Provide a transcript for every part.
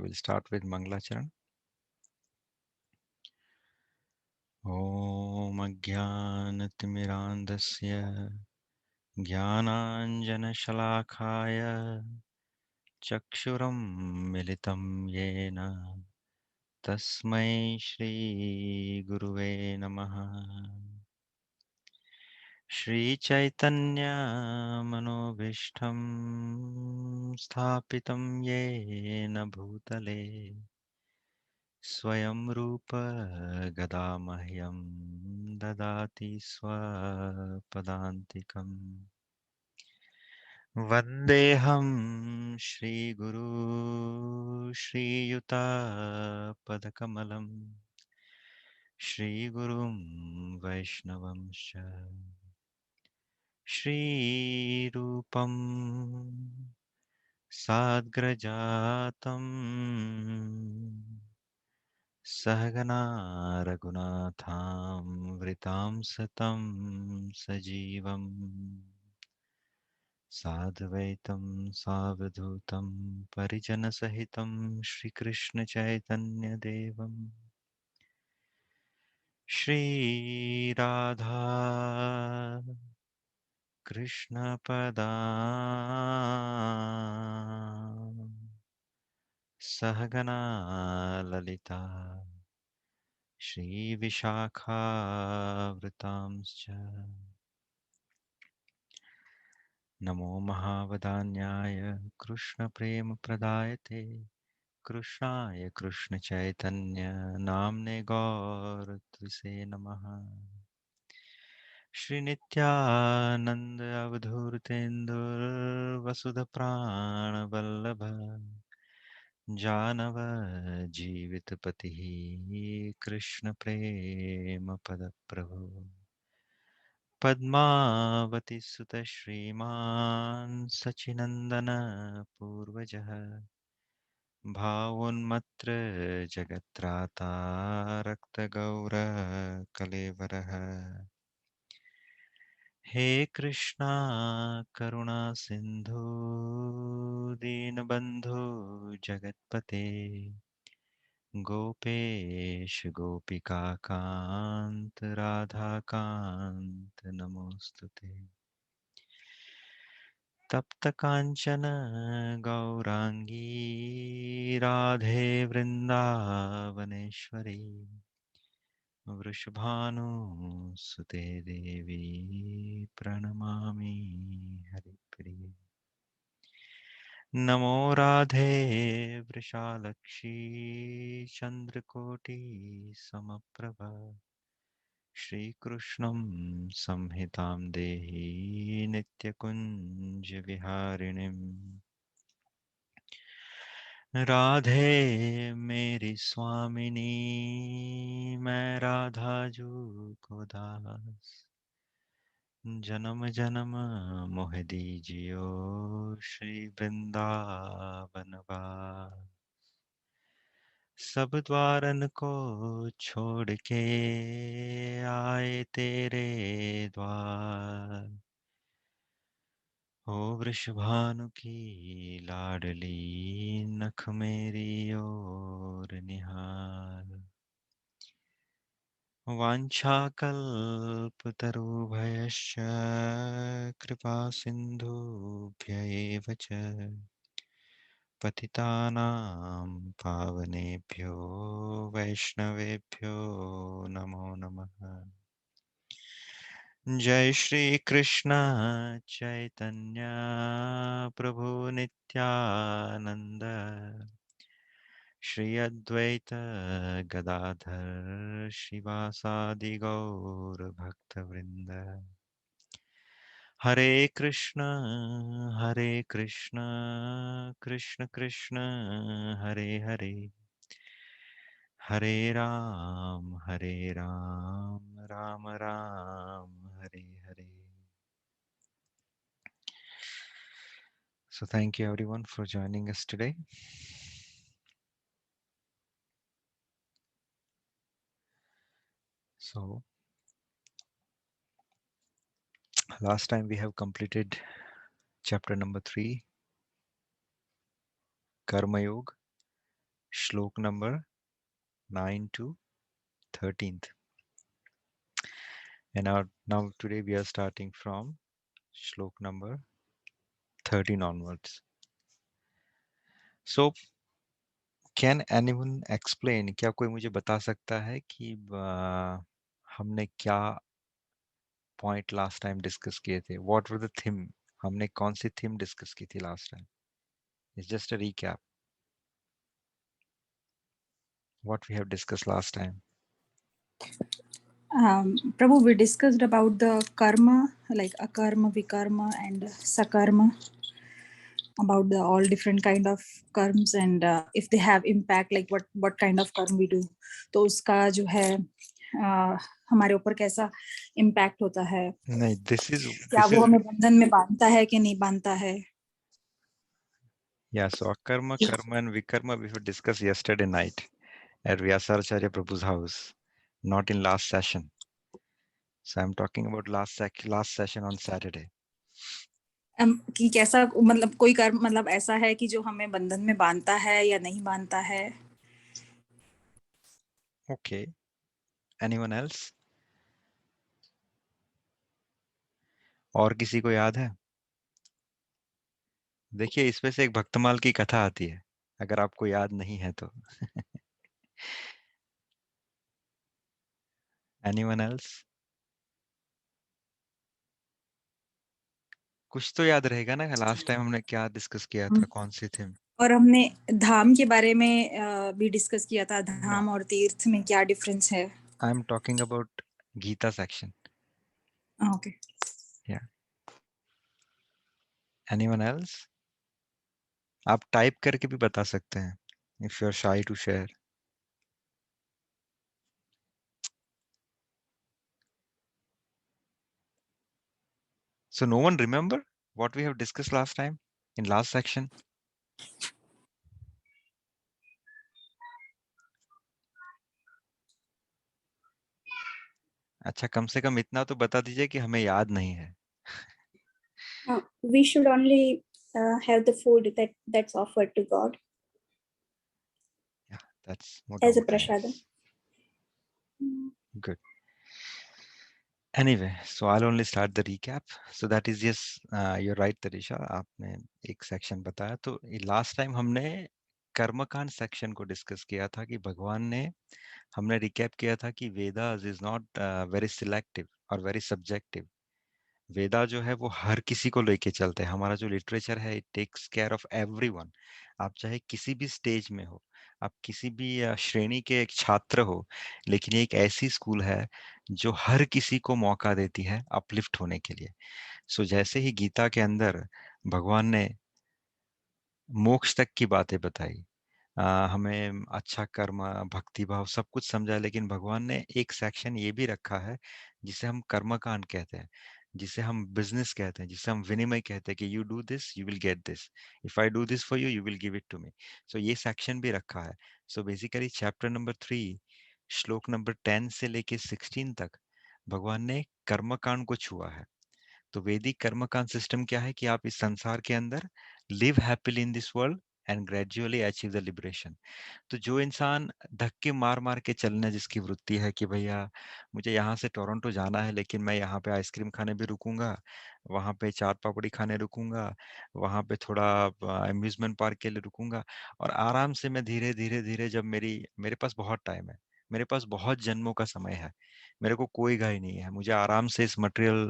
we'll start with Mangalacharan. Om Ajnanatimirandasya Jnananjanashalakaya Chakshuram Militam Yena Tasmai Shri Guruve Namaha. Shri Chaitanya Manobishtam Sthapitam Yena Bhutale Swayam Rupa Gadamahyam Dadati Swapadantikam Vandeham Shri Guru Shri Yuta Padakamalam Shri Gurum Vaishnavamsha Shri Rupam Sadgrajatam Sahagana Raghunatham Vritam Satam Sajivam Sadvaitam Savadhutam Parijana Sahitam Shri Krishna Chaitanya Devam Shri Radha Krishna Pada Sahagana Lalita Shri Vishakha Vritamscha Namo Mahavadanyaya Krishna Prema Pradayate Krishnaya Krishna Chaitanya Namne Gaur Tuse Namaha Shri Nityananda Avadhurtendur Vasudha Prana Vallabha Janava Jivitapatihi Krishna Prema Padaprabhu Padmavati Sutta Shriman Sachinandana Purvajaha Bhavoन्मत्र जगत्राता रक्तगौर कलेवरः हे कृष्णा करुणा सिन्धु दीनबन्धु जगत्पते गोपेश गोपिका कान्त राधाकान्त नमोस्तुते तप्त कांचन गौरांगी राधे वृंदावनेश्वरी वृषभानुसुते देवी प्रणमामि हरिप्रिये नमो राधे वृषालक्षी चन्द्रकोटि समप्रभा श्रीकृष्णं संहितां देहि नित्यकुञ्जविहारिणीम् राधे मेरी स्वामिनी मैं राधाजू को दास जन्म जन्म मोह दीजियो श्री वृंदावन वास सब द्वारन को छोड़ के आए तेरे द्वार ओ वृषभानु की लाडली नख मेरी ओर निहार वाञ्छाकल्पतरुभयश्च कृपा सिन्धुभ्य एव च पतितानां पावनेभ्यो वैष्णवेभ्यो नमो नमः जय श्री कृष्ण चैतन्य प्रभु नित्यानंद श्री अद्वैत गदाधर शिवासादि गौर भक्तवृंद हरे Krishna Krishna Krishna Hare Hare Hare Ram Ram Ram Hare Hare. So thank you everyone for joining us today. So last time we have completed chapter number 3, Karma Yoga, श्लोक number 9 to 13th. And now today we are starting from श्लोक number 13 onwards. So can anyone explain, क्या कोई मुझे बता सकता है कि हमने क्या पॉइंट लास्ट टाइम डिस्कस किए थे? What were the theme? हमने कौन सी थीम डिस्कस की थी last time? It's just a recap what we have discuss last time. Prabhu, we discussed about the karma, like akarma, vikarma, and sakarma, about the all different kind of karms and if they have impact, like what kind of karma we do. तो उसका जो है हमारे ऊपर कैसा impact होता है, नहीं, क्या दिस वो इज हमें बंधन में बांधता है कि नहीं बांधता है. Yeah, so akarma, karma, and vikarma we have discussed yesterday night at Vyasaracharya Prabhu's house, not in last session. So I'm talking about last session on Saturday. कि कैसा मतलब कोई कर्म मतलब ऐसा है कि जो हमें बंधन में बांधता है या नहीं बांधता है. Okay. Anyone else? और किसी को याद है? देखिए, इसमें से एक भक्तमाल की कथा आती है, अगर आपको याद नहीं है तो. Anyone else? कुछ तो याद रहेगा ना, लास्ट टाइम हमने क्या डिस्कस किया था, कौन सी थीम? और हमने धाम के बारे में भी डिस्कस किया था, No, धाम और तीर्थ में क्या डिफरेंस है. I'm talking about Gita section. Okay. Yeah. Anyone else? आप टाइप करके भी बता सकते हैं, if you're shy to share. So no one remember what we have discussed last time in last section? अच्छा, कम से कम इतना तो बता दीजिए कि हमें याद नहीं है. We should only have the food that's offered to God Yeah, that's as a मोटा-मोटा है. prasada. Good. Anyway, so I'll only start the recap. So that is, yes, you're right, Tarisha. आपने एक सेक्शन बताया. तो last time हमने कर्मकांड section को discuss किया था कि भगवान ने, हमने रिकैप किया था कि Vedas is not very selective और वेरी सब्जेक्टिव. वेदा जो है वो हर किसी को लेके चलते हैं. हमारा जो लिटरेचर है, it takes care of everyone. आप चाहे किसी भी स्टेज में हो, आप किसी भी श्रेणी के एक छात्र हो, लेकिन ये एक ऐसी स्कूल है जो हर किसी को मौका देती है अपलिफ्ट होने के लिए. सो जैसे ही गीता के अंदर भगवान ने मोक्ष तक की बातें बताई, हमें अच्छा कर्म, भक्ति भाव सब कुछ समझा, लेकिन भगवान ने एक सेक्शन ये भी रखा है जिसे हम कर्मकांड कहते हैं, जिसे हम बिजनेस कहते हैं, जिसे हम विनिमय कहते हैं कि you do this you will get this, if I do this for you you will give it to me. So ये सेक्शन भी रखा है. सो बेसिकली चैप्टर नंबर 3 श्लोक नंबर 10 से लेके 16 तक भगवान ने कर्मकांड को छुआ है. तो वैदिक कर्मकांड सिस्टम क्या है कि आप इस संसार के अंदर live happily in this world and gradually achieve the liberation. तो जो इंसान धक्के मार मार के चलना, जिसकी वृत्ति है कि भैया मुझे यहाँ से टोरंटो जाना है, लेकिन मैं यहाँ पे आइसक्रीम खाने भी रुकूंगा, वहाँ पे चाट पापड़ी खाने रुकूंगा, वहाँ पे थोड़ा अम्यूजमेंट पार्क के लिए रुकूंगा, और आराम से मैं धीरे धीरे धीरे, जब मेरे पास बहुत टाइम है, मेरे पास बहुत जन्मों का समय है, मेरे को कोई घाई नहीं है, मुझे आराम से इस मटेरियल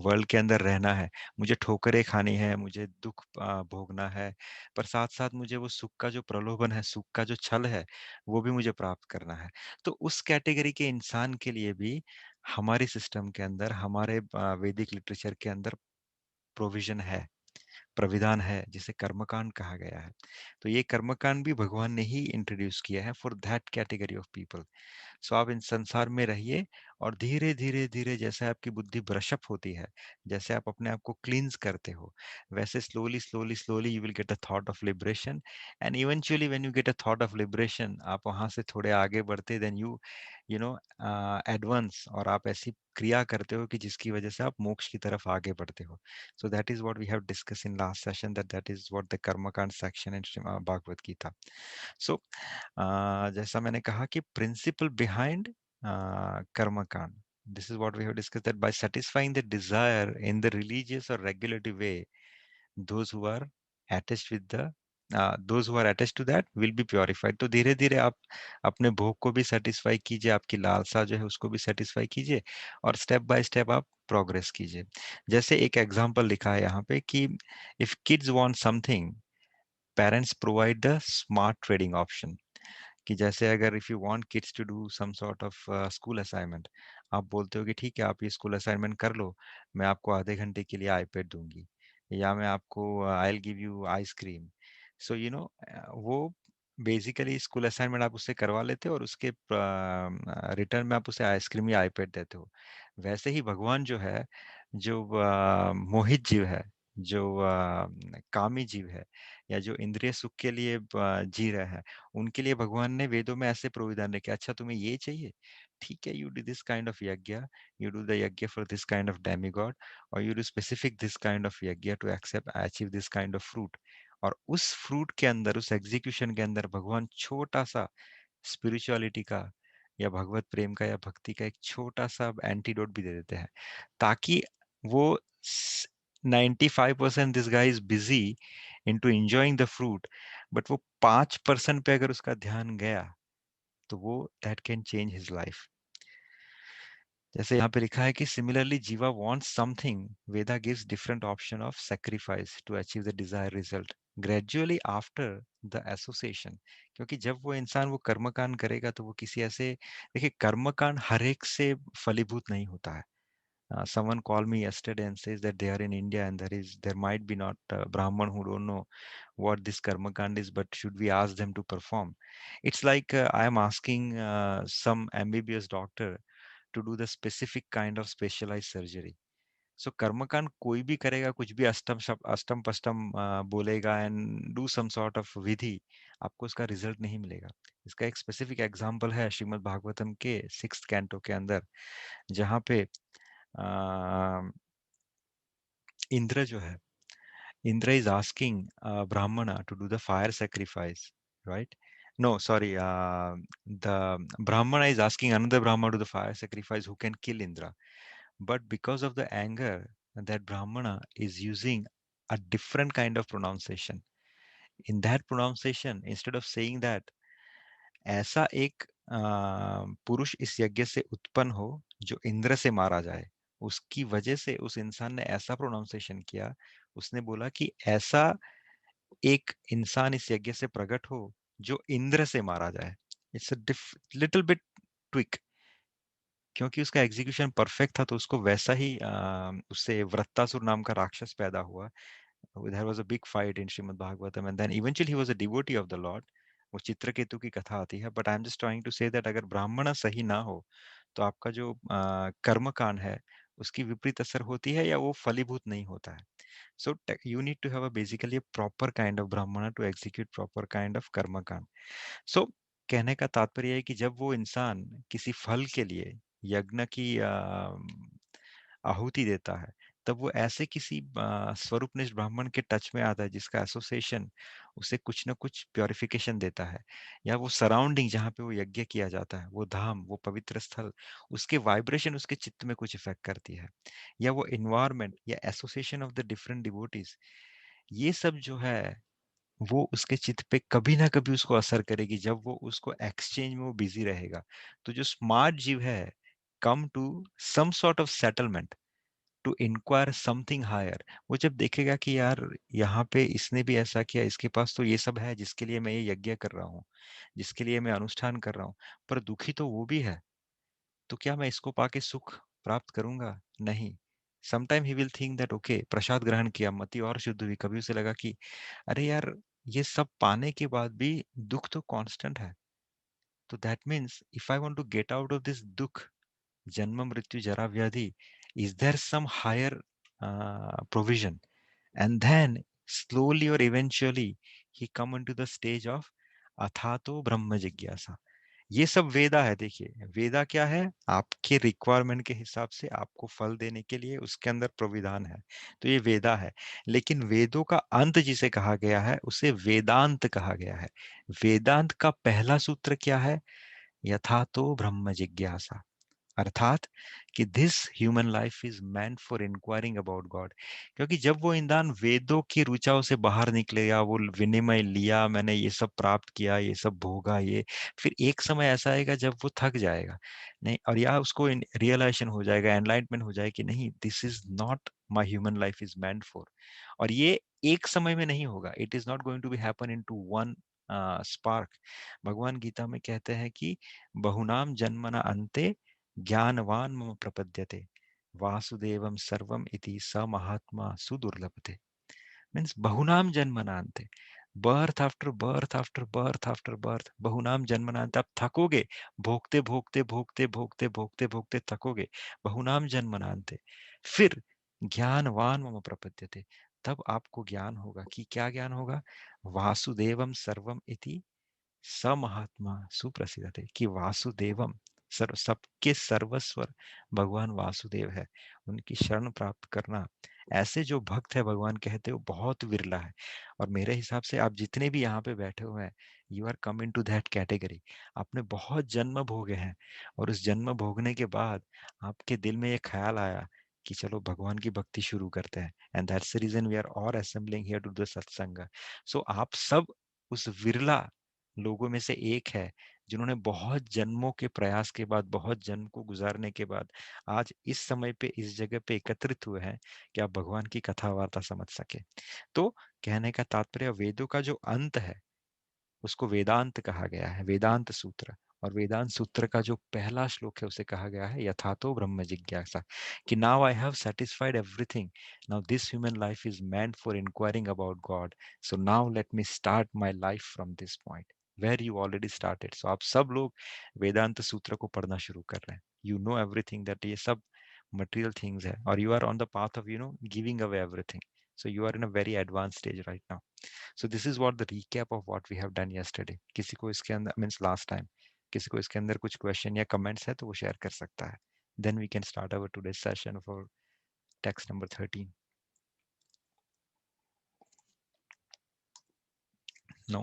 वर्ल्ड के अंदर रहना है, मुझे ठोकरें खानी है, मुझे दुख भोगना है, पर साथ साथ मुझे वो सुख का जो प्रलोभन है, सुख का जो छल है, वो भी मुझे प्राप्त करना है. तो उस कैटेगरी के इंसान के लिए भी हमारी सिस्टम के अंदर, हमारे वैदिक लिटरेचर के अंदर प्रोविजन है, प्रविधान है, जिसे कर्मकांड कहा गया है. तो ये कर्मकांड भी भगवान ने ही इंट्रोड्यूस किया है for that category of people. So आप इन संसार में रहिए और धीरे धीरे धीरे जैसे आपकी बुद्धि ब्रशअप होती है, जैसे आप अपने आप को क्लींस करते हो, वैसे slowly slowly slowly you will get a thought of liberation, and eventually when you get a thought of liberation, आप वहां से थोड़े आगे बढ़ते, देन यू नो एडवांस, और आप ऐसी क्रिया करते हो कि जिसकी वजह से आप मोक्ष की तरफ आगे बढ़ते हो. So that is what we have discussed in last session, that is what the karma kand section in Bhagavad Gita. So जैसा मैंने कहा कि principle behind karma kand, this is what we have discussed, that by satisfying the desire in the religious or regulative way, those who are attached with the those who are attached to that will be purified. तो धीरे धीरे आप अपने भोग को भी satisfy कीजिए, आपकी लालसा जो है उसको भी सेटिस्फाई कीजिए, और स्टेप बाय स्टेप आप प्रोग्रेस कीजिए. जैसे एक एग्जांपल लिखा है यहाँ पे कि if kids want something, parents provide the smart trading option. कि जैसे अगर if you want kids to do some sort of school assignment, आप बोलते हो कि ठीक है आप ये स्कूल असाइनमेंट कर लो, मैं आपको आधे घंटे के लिए आईपैड दूंगी, या मैं आपको I will give you ice cream. So you know वो बेसिकली स्कूल असाइनमेंट आप उससे करवा लेते हो और उसके रिटर्न में आप उसे आइसक्रीम या आईपैड देते हो. वैसे ही भगवान जो है, जो मोहित जीव है, जो कामी जीव है, या जो इंद्रिय सुख के लिए जी रहे हैं, उनके लिए भगवान ने वेदों में ऐसे प्रोविधान रखे, अच्छा तुम्हें ये चाहिए, ठीक है, you do this kind of yajna, you do the yajna for this kind of demigod, और you do specific this kind of yajna to except achieve this kind of fruit. और उस फ्रूट के अंदर, उस एग्जीक्यूशन के अंदर भगवान छोटा सा स्पिरिचुअलिटी का या भगवत प्रेम का या भक्ति का एक छोटा सा एंटीडोट भी दे देते हैं, ताकि वो 95% this guy is busy into enjoying the fruit, but वो 5% पे अगर उसका ध्यान गया, तो वो that can change his life. जैसे यहाँ पे लिखा है कि similarly jiva wants something, Veda gives different option of sacrifice to achieve the desire result gradually after the association. क्योंकि जब वो इंसान वो कर्मकांड करेगा, तो वो किसी ऐसे, देखिए कर्मकांड हर एक से फलीभूत नहीं होता है. Someone called me yesterday and says that they are in India and there might be not Brahman who don't know what this karma kand is, but should we ask them to perform? It's like I am asking some MBBS doctor to do the specific kind of specialized surgery. सो कर्मकांड कोई भी करेगा, कुछ भी अष्टम पष्टम बोलेगा and do some sort of vidhi, आपको उसका रिजल्ट नहीं मिलेगा. इसका एक स्पेसिफिक एग्जांपल है श्रीमद् भागवतम के 6th कैंटो के अंदर, जहाँ पे इंद्र जो है, Indra is asking Brahmana to do the fire sacrifice, right? No, sorry. The Brahmana is asking another Brahmana to do the fire sacrifice who can kill Indra. But because of the anger, that Brahmana is using a different kind of pronunciation. In that pronunciation, instead of saying that, ऐसा एक पुरुष इस यज्ञ से उत्पन्न हो जो इंद्र से मारा जाए, उसकी वजह से उस इंसान ने ऐसा प्रोनाउंसिएशन किया, उसने बोला कि ऐसा एक इंसान इस यज्ञ से प्रकट हो जो इंद्र से मारा जाए. It's a little bit tweak, क्योंकि उसका एग्जीक्यूशन परफेक्ट था, तो उसको वैसा ही उससे वृत्तासुर नाम का राक्षस पैदा हुआ. There was a big fight in Srimad Bhagavatam, and then eventually he was a devotee of the Lord. वो चित्रकेतु की कथा आती है, but I'm just trying to say that अगर ब्राह्मण सही ना हो, तो आपका जो कर्म कांड है, उसकी विपरीत असर होती है या वो फलीभूत नहीं होता है. So you need to have a basically a proper kind of brahmana to execute proper kind of karma kand. So कहने का तात्पर्य है कि जब वो इंसान किसी फल के लिए यज्ञ की आहुति देता है, तब वो ऐसे किसी स्वरूपनिष्ठ ब्राह्मण के टच में आता है जिसका एसोसिएशन उसे कुछ ना कुछ प्योरिफिकेशन देता है, या वो सराउंडिंग जहाँ पे वो यज्ञ किया जाता है, वो धाम, वो पवित्र स्थल, उसके वाइब्रेशन उसके चित्त में कुछ इफेक्ट करती है, या वो इन्वायरमेंट या association of the different devotees, ये सब जो है वो उसके चित्त पे कभी ना कभी उसको असर करेगी, जब वो उसको एक्सचेंज में वो बिजी रहेगा. तो जो स्मार्ट जीव है come to some sort of settlement to inquire something higher, वो जब देखेगा कि यार यहाँ पे इसने भी ऐसा किया, इसके पास तो ये सब है जिसके लिए मैं ये यज्ञ कर रहा हूँ, जिसके लिए मैं अनुष्ठान कर रहा हूँ, पर दुखी तो वो भी है, तो क्या मैं इसको पाके सुख प्राप्त करूंगा? नहीं. Sometime he will think that okay, प्रसाद ग्रहण किया, मति और शुद्ध हुई, कभी उसे लगा कि अरे यार, ये सब पाने के बाद भी दुख तो कांस्टेंट है. तो that means if I want to get out of this dukh, जन्म मृत्यु जरा व्याधि, is there some higher provision? And then slowly or eventually he come into the stage of अथातो ब्रह्म जिज्ञासा. ये सब वेदा है. देखिए वेदा क्या है, आपके रिक्वायरमेंट के हिसाब से आपको फल देने के लिए उसके अंदर प्रोविधान है, तो ये वेदा है. लेकिन वेदों का अंत जिसे कहा गया है उसे वेदांत कहा गया है. वेदांत का पहला सूत्र क्या है? यथातो ब्रह्म जिज्ञासा. अर्थात कि this human life is meant for inquiring about God. क्योंकि जब वो इंसान वेदों की ऋचाओं से बाहर निकलेगा, वो विनिमय लिया, मैंने ये सब प्राप्त किया, ये सब भोगा, ये फिर एक समय ऐसा आएगा जब वो थक जाएगा नहीं, और या उसको रियलाइजेशन हो जाएगा, एनलाइटमेंट हो जाएगा कि नहीं, this is not my human life is meant for. और ये एक समय में नहीं होगा. It is not going to be happen in to one spark. भगवान गीता में कहते हैं कि बहुनाम जन्मना अंते ज्ञानवान मम प्रपद्यते वासुदेवम सर्वम इति स महात्मा सुदुर्लभते. मीन्स बहुनाम जन्मनान्ते, birth after birth after birth after birth, बहुनाम जन्मनान्ते. आप थकोगे, भोगते भोगते भोगते भोगते भोगते भोगते थकोगे. बहुनाम जन्मनान्ते. फिर ज्ञानवान मम प्रपद्यते, तब आपको ज्ञान होगा. कि क्या ज्ञान होगा? वासुदेवम सर्वम इति स महात्मा सुप्रसिद्ध थे. कि वासुदेवम, सर्व सबके सर्वस्वर भगवान वासुदेव है. उनकी शरण प्राप्त करना, ऐसे जो भक्त है भगवान कहते हैं वो बहुत विरला है. और मेरे हिसाब से आप जितने भी यहाँ पे बैठे हुए हैं, you are come into that category. आपने बहुत जन्म भोगे हैं, और उस जन्म भोगने के बाद आपके दिल में ये ख्याल आया कि चलो भगवान की भक्ति शुरू करते हैं. And that's the reason we are all assembling here to the satsang. So आप सब उस विरला लोगों में से एक है जिन्होंने बहुत जन्मों के प्रयास के बाद, बहुत जन्म को गुजारने के बाद आज इस समय पे इस जगह पे एकत्रित हुए हैं कि आप भगवान की कथा वार्ता समझ सके. तो कहने का तात्पर्य, वेदों का जो अंत है उसको वेदांत कहा गया है, वेदांत सूत्र. और वेदांत सूत्र का जो पहला श्लोक है उसे कहा गया है यथातो ब्रह्म जिज्ञासा. कि now I have satisfied everything, now this human life is meant for inquiring about God, so now let me start my life from this point where you already started. So आप सब लोग वेदांत सूत्र को पढ़ना शुरू कर रहे हैं. यू नो एवरीथिंग दैट ये सब मटेरियल थिंग्स है, और you are on the path of giving away everything. So you are in a very advanced stage right now. So this is what the recap of what we have done yesterday. किसी को इसके अंदर means last time किसी को इसके अंदर कुछ question या कमेंट्स है तो वो शेयर कर सकता है. Then we can start our today's session for text number 13. No?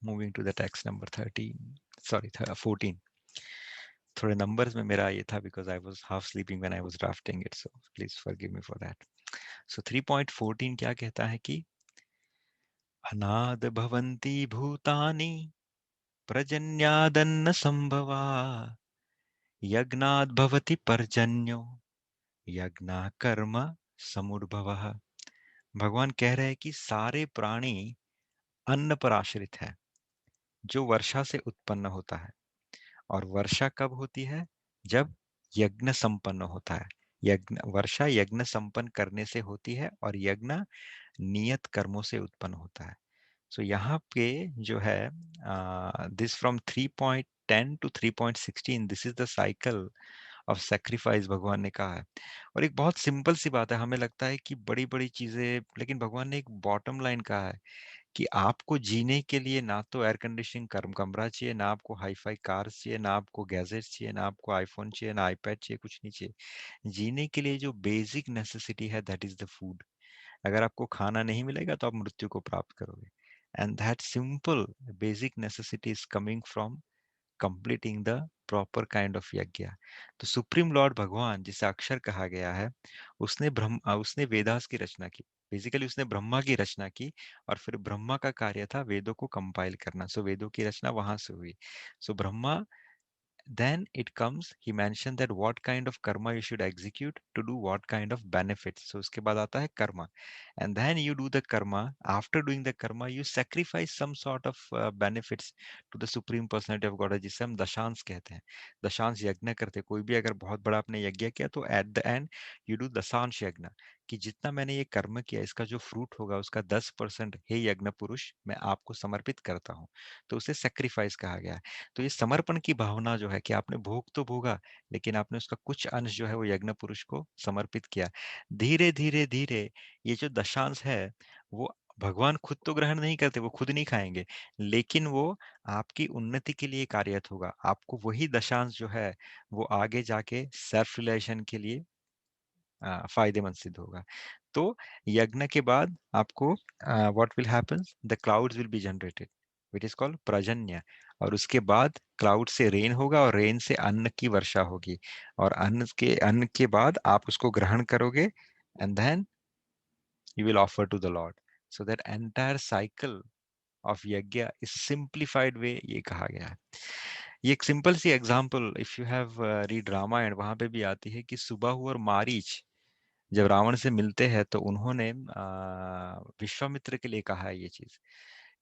Moving to the text number 13. Sorry, 14. थोड़े numbers में मेरा ये था because I was half sleeping when I was drafting it. So please forgive me for that. So 3.14 क्या कहता है कि अनाद भवन्ति भूतानि प्रजन्यादन्न संभवा यज्ञाद् भवति पर्जन्यो यज्ञा कर्म समुद्भवः. भगवान कह रहे हैं कि सारे प्राणी अन्न पर आश्रित है जो वर्षा से उत्पन्न होता है. और वर्षा कब होती है? जब यज्ञ संपन्न होता है. यज्ञ वर्षा यज्ञ संपन्न करने से होती है, और यज्ञ नियत कर्मों से उत्पन्न होता है. सो यहाँ पे जो है this from 3.10 to 3.16 this is the cycle of sacrifice भगवान ने कहा है. और एक बहुत सिंपल सी बात है, हमें लगता है कि बड़ी बड़ी चीजें, लेकिन भगवान ने एक बॉटम लाइन कहा है कि आपको जीने के लिए ना तो एयर कंडीशनिंग कमरा चाहिए, ना आपको हाई फाई कार्स चाहिए, ना आपको गैजेट्स चाहिए, ना आपको आईफोन चाहिए, ना आईपैड चाहिए, कुछ नहीं चाहिए. जीने के लिए जो बेसिक नेसेसिटी है दैट इज द फूड. अगर आपको खाना नहीं मिलेगा तो आप मृत्यु को प्राप्त करोगे. And that simple basic necessity is coming from completing the proper kind of यज्ञ. तो सुप्रीम लॉर्ड भगवान जिसे अक्षर कहा गया है, उसने वेदास की रचना की. बेसिकली उसने ब्रह्मा की रचना की, और फिर ब्रह्मा का कार्य था वेदों को कंपाइल करना. सो वेदों की रचना वहां से हुई. सो Brahma, then it comes, he mentioned that what kind of karma you should execute to do what kind of benefits. So uske baad aata hai karma, and then you do the karma. After doing the karma you sacrifice some sort of benefits to the supreme personality of God, जिसे हम दशांश कहते हैं. दशांश यज्ञ करते. कोई भी अगर बहुत बड़ा आपने यज्ञ किया तो at the end you do दशांश यज्ञ, कि जितना मैंने ये कर्म किया इसका जो फ्रूट होगा उसका 10% हे यज्ञ पुरुष मैं आपको समर्पित करता हूँ। तो उसे सेक्रीफाइस कहा गया है। तो ये समर्पण की भावना जो है कि आपने भोग तो भोगा, लेकिन आपने उसका कुछ अंश जो है वो यज्ञ पुरुष को समर्पित किया। धीरे धीरे धीरे ये जो दशांश है वो भगवान खुद तो ग्रहण नहीं करते, वो खुद नहीं खाएंगे, लेकिन वो आपकी उन्नति के लिए कार्यरत होगा। आपको वही दशांश जो है वो आगे जाके सेल्फ रिलाइजेशन के लिए फायदेमंद सिद्ध होगा। तो यज्ञ के बाद आपको what will happen, the clouds will be generated which is called parjanya, और उसके बाद क्लाउड से रेन होगा और रेन से अन्न की वर्षा होगी, और अन्न के बाद आप उसको ग्रहण करोगे, and then you will offer to the lord. So that entire cycle of yagya is simplified way ये कहा गया है। ये एक सिंपल सी example if you have read Ramayan, वहां पे भी आती है कि सुबाहु और मारीच जब रावण से मिलते हैं तो उन्होंने विश्वामित्र के लिए कहा है ये चीज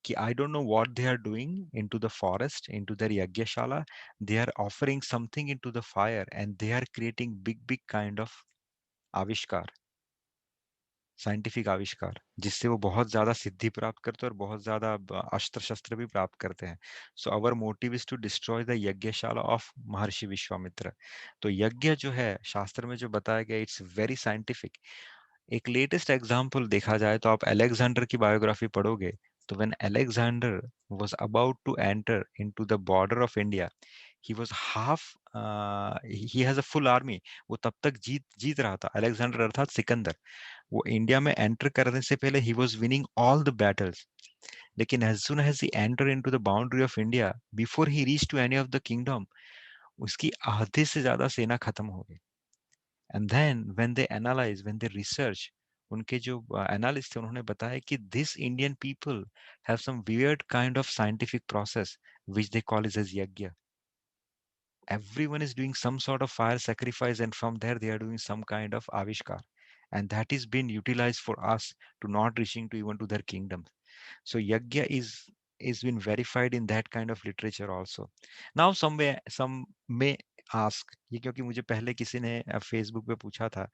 कि I don't know what they are doing into the forest, into their yajnashala, they are offering something into the fire and they are creating big big kind of आविष्कार, साइंटिफिक आविष्कार, जिससे वो बहुत ज्यादा सिद्धि प्राप्त करते हैं और बहुत ज्यादा अस्त्र शस्त्र भी प्राप्त करते हैं। So our motive is to destroy the yajnashala of Maharshi Vishwamitra. तो यज्ञ जो है शास्त्र में जो बताया गया इट्स वेरी साइंटिफिक। एक लेटेस्ट एग्जाम्पल देखा जाए तो आप अलेक्जेंडर की बायोग्राफी पढ़ोगे तो when Alexander was about to enter into the border of India, he was half, he has a full army. वो तब तक जीत रहा था, अलेक्जेंडर अर्थात सिकंदर। वो इंडिया में एंटर करने से पहले he was winning all the battles, लेकिन as soon as he enter into the boundary of India, before he reach to any of the kingdom, उसकी आधे से ज्यादा सेना खत्म हो गई। And then when they analyse, when they research, उनके जो एनालिस्ट थे उन्होंने बताया कि this Indian people have some weird kind of scientific process which they call is as yajna. Everyone is doing some sort of fire sacrifice, and from there they are doing some kind of avishkar, and that is being utilized for us to not reaching to even to their kingdom. So yajna is been verified in that kind of literature also. Now some may ask, ये क्योंकि मुझे पहले किसी ने Facebook पे पूछा था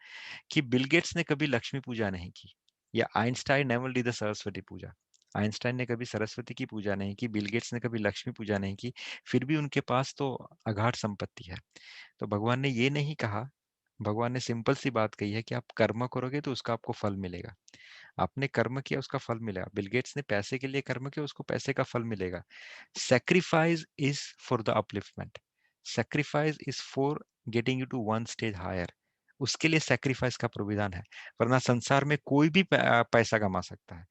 कि बिल गेट्स ने कभी लक्ष्मी पूजा नहीं की, या Einstein never did the Saraswati puja. Einstein ने कभी सरस्वती की पूजा नहीं की, बिल गेट्स ने कभी लक्ष्मी पूजा नहीं की, फिर भी उनके पास तो अगाध संपत्ति है। तो भगवान ने ये नहीं कहा, भगवान ने सिंपल सी बात कही है कि आप कर्म करोगे तो उसका आपको फल मिलेगा। आपने कर्म किया उसका फल मिलेगा। बिल गेट्स ने पैसे के लिए कर्म किया, उसको पैसे का फल मिलेगा। Sacrifice is for the upliftment. Sacrifice is for getting you to one stage higher. उसके लिए sacrifice का प्रोविधान है। वरना संसार में कोई भी पैसा कमा सकता है।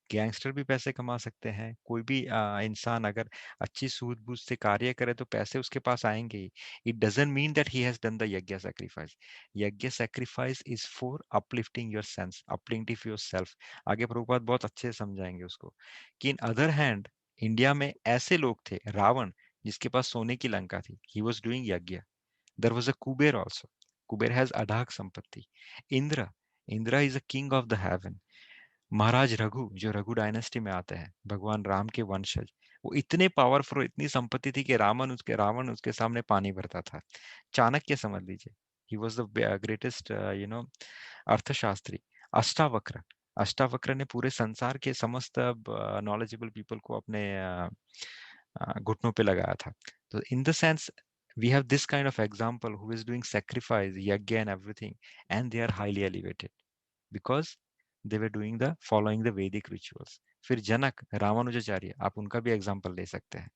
गैंगस्टर भी पैसे कमा सकते हैं, कोई भी इंसान अगर अच्छी सूझबूझ से कार्य करे तो पैसे उसके पास आएंगे ही। It doesn't mean that he has done the yajna sacrifice. Yajna sacrifice is for uplifting your sense, uplifting your self. आगे प्रभुपाद बहुत अच्छे से समझाएंगे उसको कि इन अदर हैंड इंडिया में ऐसे लोग थे, रावण जिसके पास सोने की लंका थी, he was doing yajna. There was a Kubera also, Kubera has अढाक संपत्ति। Indra, Indra is a king of the heaven. Maharaj Raghu जो रघु डायनेस्टी में आते हैं, भगवान राम के वंशज, वो इतने पावरफुल, इतनी संपत्ति थी कि रावण उसके सामने पानी भरता था। चाणक्य समझ लीजिए, ही वॉज द ग्रेटेस्ट अर्थशास्त्री। अष्टावक्र, अष्टावक्र ने पूरे संसार के समस्त नॉलेजेबल पीपल को अपने घुटनों पे लगाया था। तो in the sense we have this kind of example who is doing sacrifice, yajna and everything, and they are highly elevated because they were doing the following the Vedic rituals. फिर जनक, रामानुजाचार्य, आप उनका भी एग्जांपल ले सकते हैं।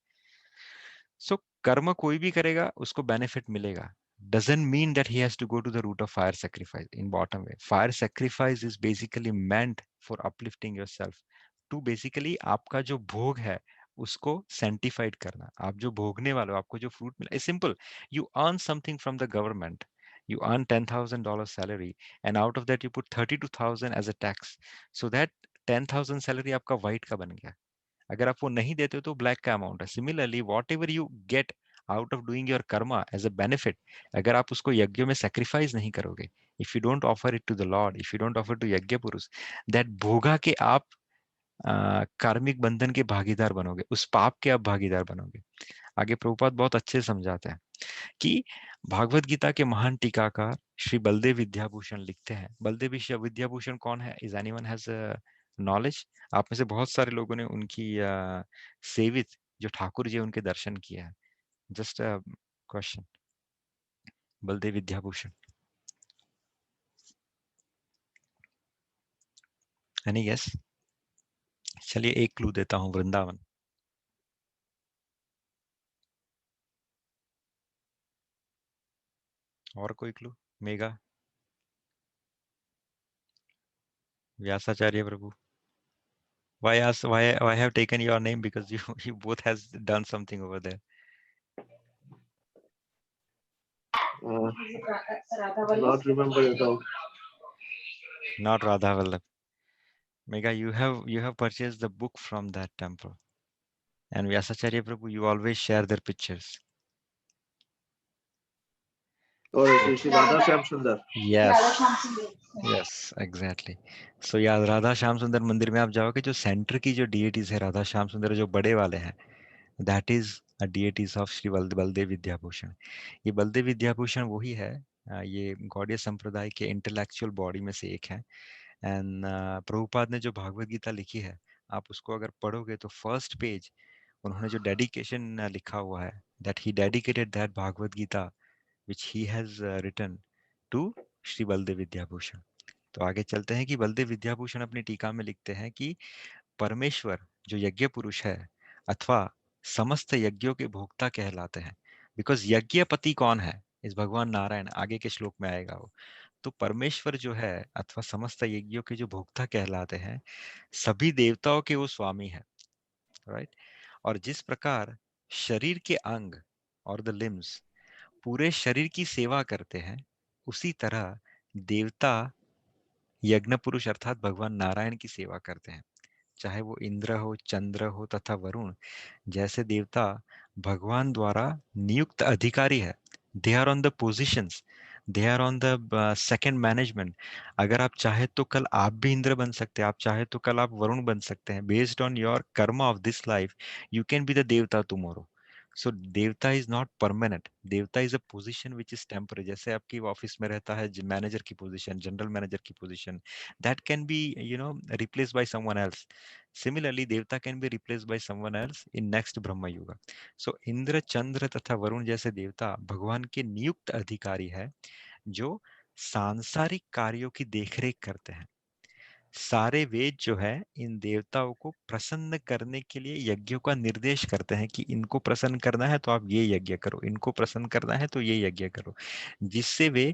सो कर्म कोई भी करेगा उसको बेनिफिट मिलेगा, doesn't mean that he has to go to the route of fire sacrifice in bottom way. Fire sacrifice is basically meant for uplifting yourself, to basically आपका जो भोग है उसको sanctified करना। आप जो भोगने वाले हो, आपको जो फ्रूट मिला, is simple. You earn something from the government. You earn $10,000 salary, and out of that you put 32,000 as a tax. So that 10,000 salary आपका white का बन गया। अगर आप वो नहीं देते हो तो ब्लैक का अमाउंट है। Similarly what ever you get out of doing your karma as a benefit, अगर आप उसको यज्ञ में सेक्रीफाइस नहीं करोगे, if you don't offer it to the lord, if you don't offer to yagya purusha, that भोगा के आप कार्मिक बंधन के भागीदार बनोगे, उस पाप के आप भागीदार बनोगे। आगे प्रभुपाद बहुत अच्छे से समझाते हैं कि भागवत गीता के महान टीकाकार श्री बलदेव विद्याभूषण लिखते हैं। बलदेव विद्याभूषण कौन है? Is anyone has knowledge? आप में से बहुत सारे लोगों ने उनकी सेवित जो ठाकुर जी उनके दर्शन किए हैं। Just a question, Baladev Vidyabhushan, any guess? चलिए एक क्लू देता हूं, वृंदावन। और कोई क्लू? मेगा, Vyasacharya Prabhu. Why I have taken your name? Because you both has done something over there. Not remember at all. Not Radha Vallabh. Mega, you have purchased the book from that temple. And Vyasacharya Prabhu, you always share their pictures. Or it is Radha Shyam Sundar. Yes. Yes, exactly. So yeah, Radha Shyam सुंदर मंदिर में आप जाओगे, जो centre की जो डीएटीज है राधा श्याम सुंदर, जो बड़े वाले हैं, that is a deities of Shri Baldev Vidyabhushan. ये बलदेव विद्याभूषण वही है, ये गौड़ीय संप्रदाय के इंटेलेक्चुअल बॉडी में से एक है। एंड प्रभुपाद ने जो भागवत गीता लिखी है, आप उसको अगर पढ़ोगे तो फर्स्ट पेज उन्होंने जो डेडिकेशन लिखा हुआ है, that he dedicated that Bhagavat Gita which he has written to Shri Baldev Vidyabhushan. तो आगे चलते हैं कि बलदेव विद्याभूषण अपनी टीका में लिखते हैं कि परमेश्वर जो यज्ञ पुरुष है अथवा समस्त यज्ञों के भोक्ता कहलाते हैं। बिकॉज यज्ञपति कौन है? इस भगवान नारायण, आगे के श्लोक में आएगा वो। तो परमेश्वर जो है अथवा समस्त यज्ञों के जो भोक्ता कहलाते हैं, सभी देवताओं के वो स्वामी है, राइट। और जिस प्रकार शरीर के अंग और द लिम्स पूरे शरीर की सेवा करते हैं, उसी तरह देवता यज्ञ पुरुष अर्थात भगवान नारायण की सेवा करते हैं। चाहे वो इंद्र हो, चंद्र हो तथा वरुण जैसे देवता भगवान द्वारा नियुक्त अधिकारी है। They are on the positions, they are on the second management. अगर आप चाहे तो कल आप भी इंद्र बन सकते हैं, आप चाहे तो कल आप वरुण बन सकते हैं। Based on your Karma of this life you can be the देवता टुमारो। सो देवता इज नॉट परमानेंट, देवता is a position which is temporary. जैसे आपकी ऑफिस में रहता है मैनेजर की पोजिशन, जनरल मैनेजर की position, that can be replace by someone else. Similarly, Devta can be replaced by someone else in next Brahma Yuga. So Indra, Chandra तथा वरुण जैसे देवता भगवान के नियुक्त अधिकारी है, जो सांसारिक कार्यों की देखरेख करते हैं। सारे वेद जो है इन देवताओं को प्रसन्न करने के लिए यज्ञों का निर्देश करते हैं कि इनको प्रसन्न करना है तो आप ये यज्ञ करो, इनको प्रसन्न करना है तो ये यज्ञ करो, जिससे वे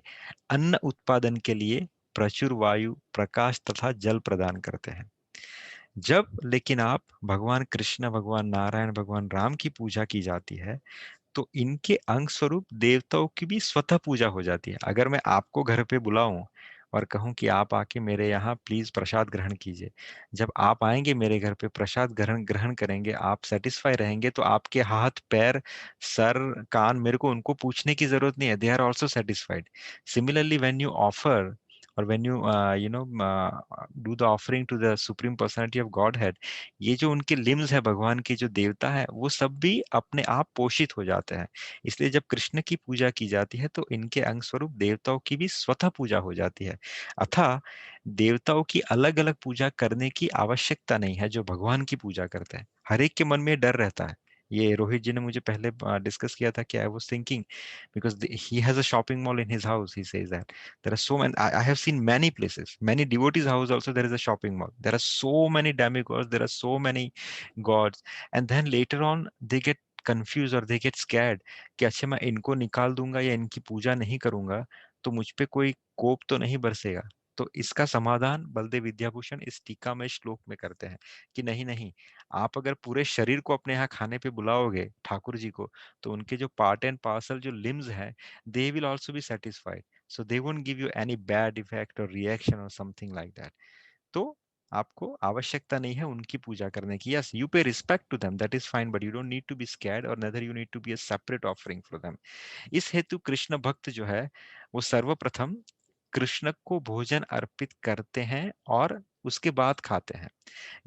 अन्न उत्पादन के लिए प्रचुर वायु, प्रकाश तथा जल प्रदान करते हैं। जब लेकिन आप भगवान कृष्ण, भगवान नारायण, भगवान राम की पूजा की जाती है, तो इनके अंग स्वरूप देवताओं की भी स्वतः पूजा हो जाती है। अगर मैं आपको घर पे बुलाऊं और कहूं कि आप आके मेरे यहाँ प्लीज प्रसाद ग्रहण कीजिए, जब आप आएंगे मेरे घर पे प्रसाद ग्रहण ग्रहण करेंगे, आप सेटिस्फाई रहेंगे, तो आपके हाथ पैर सर कान मेरे को उनको पूछने की जरूरत नहीं है, they are also satisfied. Similarly when you offer और when you do the offering to the supreme personality of Godhead, ये जो उनके लिम्स है भगवान के जो देवता है, वो सब भी अपने आप पोषित हो जाते हैं। इसलिए जब कृष्ण की पूजा की जाती है तो इनके अंग स्वरूप देवताओं की भी स्वतः पूजा हो जाती है। अतः देवताओं की अलग अलग पूजा करने की आवश्यकता नहीं है जो भगवान की पूजा करते हैं। हर एक के मन में डर रहता है। ये रोहित जी ने मुझे पहले डिस्कस किया था कि I was thinking because he has a shopping mall in his house, he says that there are so many, I have seen many places, many devotees house also there is a shopping mall, there are so many demigods, there are so many gods, and then later on they get confused or they get scared कि अच्छा मैं इनको निकाल दूंगा या इनकी पूजा नहीं करूंगा तो मुझ पे कोई कोप तो नहीं बरसेगा। तो इसका समाधान बलदेव विद्याभूषण इस टीका में श्लोक में करते हैं कि नहीं नहीं, आप अगर पूरे शरीर को अपने यहाँ खाने पे बुलाओगे ठाकुर जी को, तो उनके जो पार्ट एंड पार्सल जो लिम्स हैं, they will also be satisfied, so they won't give you any bad effect or reaction or something like that. तो आपको आवश्यकता नहीं है उनकी पूजा करने की। yes, you pay respect to them, that is fine, but you don't need to be scared or neither you need to be a separate offering for them. इस हेतु कृष्ण भक्त जो है वो सर्वप्रथम कृष्ण को भोजन अर्पित करते हैं और उसके बाद खाते हैं।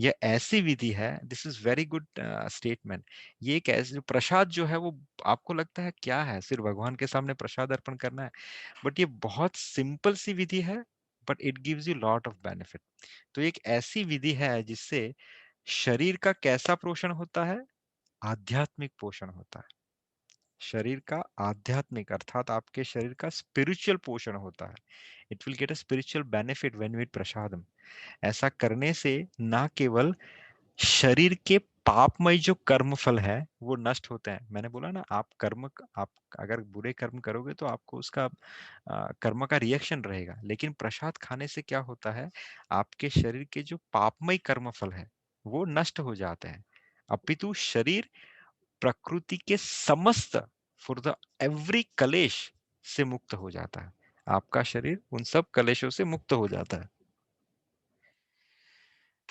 यह ऐसी विधि है, this is very good statement. ये एक ऐसे प्रसाद जो है वो आपको लगता है क्या है, सिर्फ भगवान के सामने प्रसाद अर्पण करना है, बट ये बहुत सिंपल सी विधि है, but it gives you lot of benefit. तो एक ऐसी विधि है जिससे शरीर का कैसा पोषण होता है, आध्यात्मिक पोषण होता है। शरीर का आध्यात्मिक अर्थात आपके शरीर का स्पिरिचुअल पोषण होता है। It will get a spiritual benefit when we eat prasadam. ऐसा करने से ना केवल शरीर के पापमय जो कर्म फल है वो नष्ट होते हैं। मैंने बोला ना, आप अगर बुरे कर्म करोगे तो आपको उसका कर्म का रिएक्शन रहेगा, लेकिन प्रसाद खाने से क्या होता है, आपके शरीर के जो पापमय कर्म फल है वो नष्ट हो जाते हैं, अपितु शरीर प्रकृति के समस्त फॉर द एवरी कलेश से मुक्त हो जाता है। आपका शरीर उन सब कलेशों से मुक्त हो जाता है।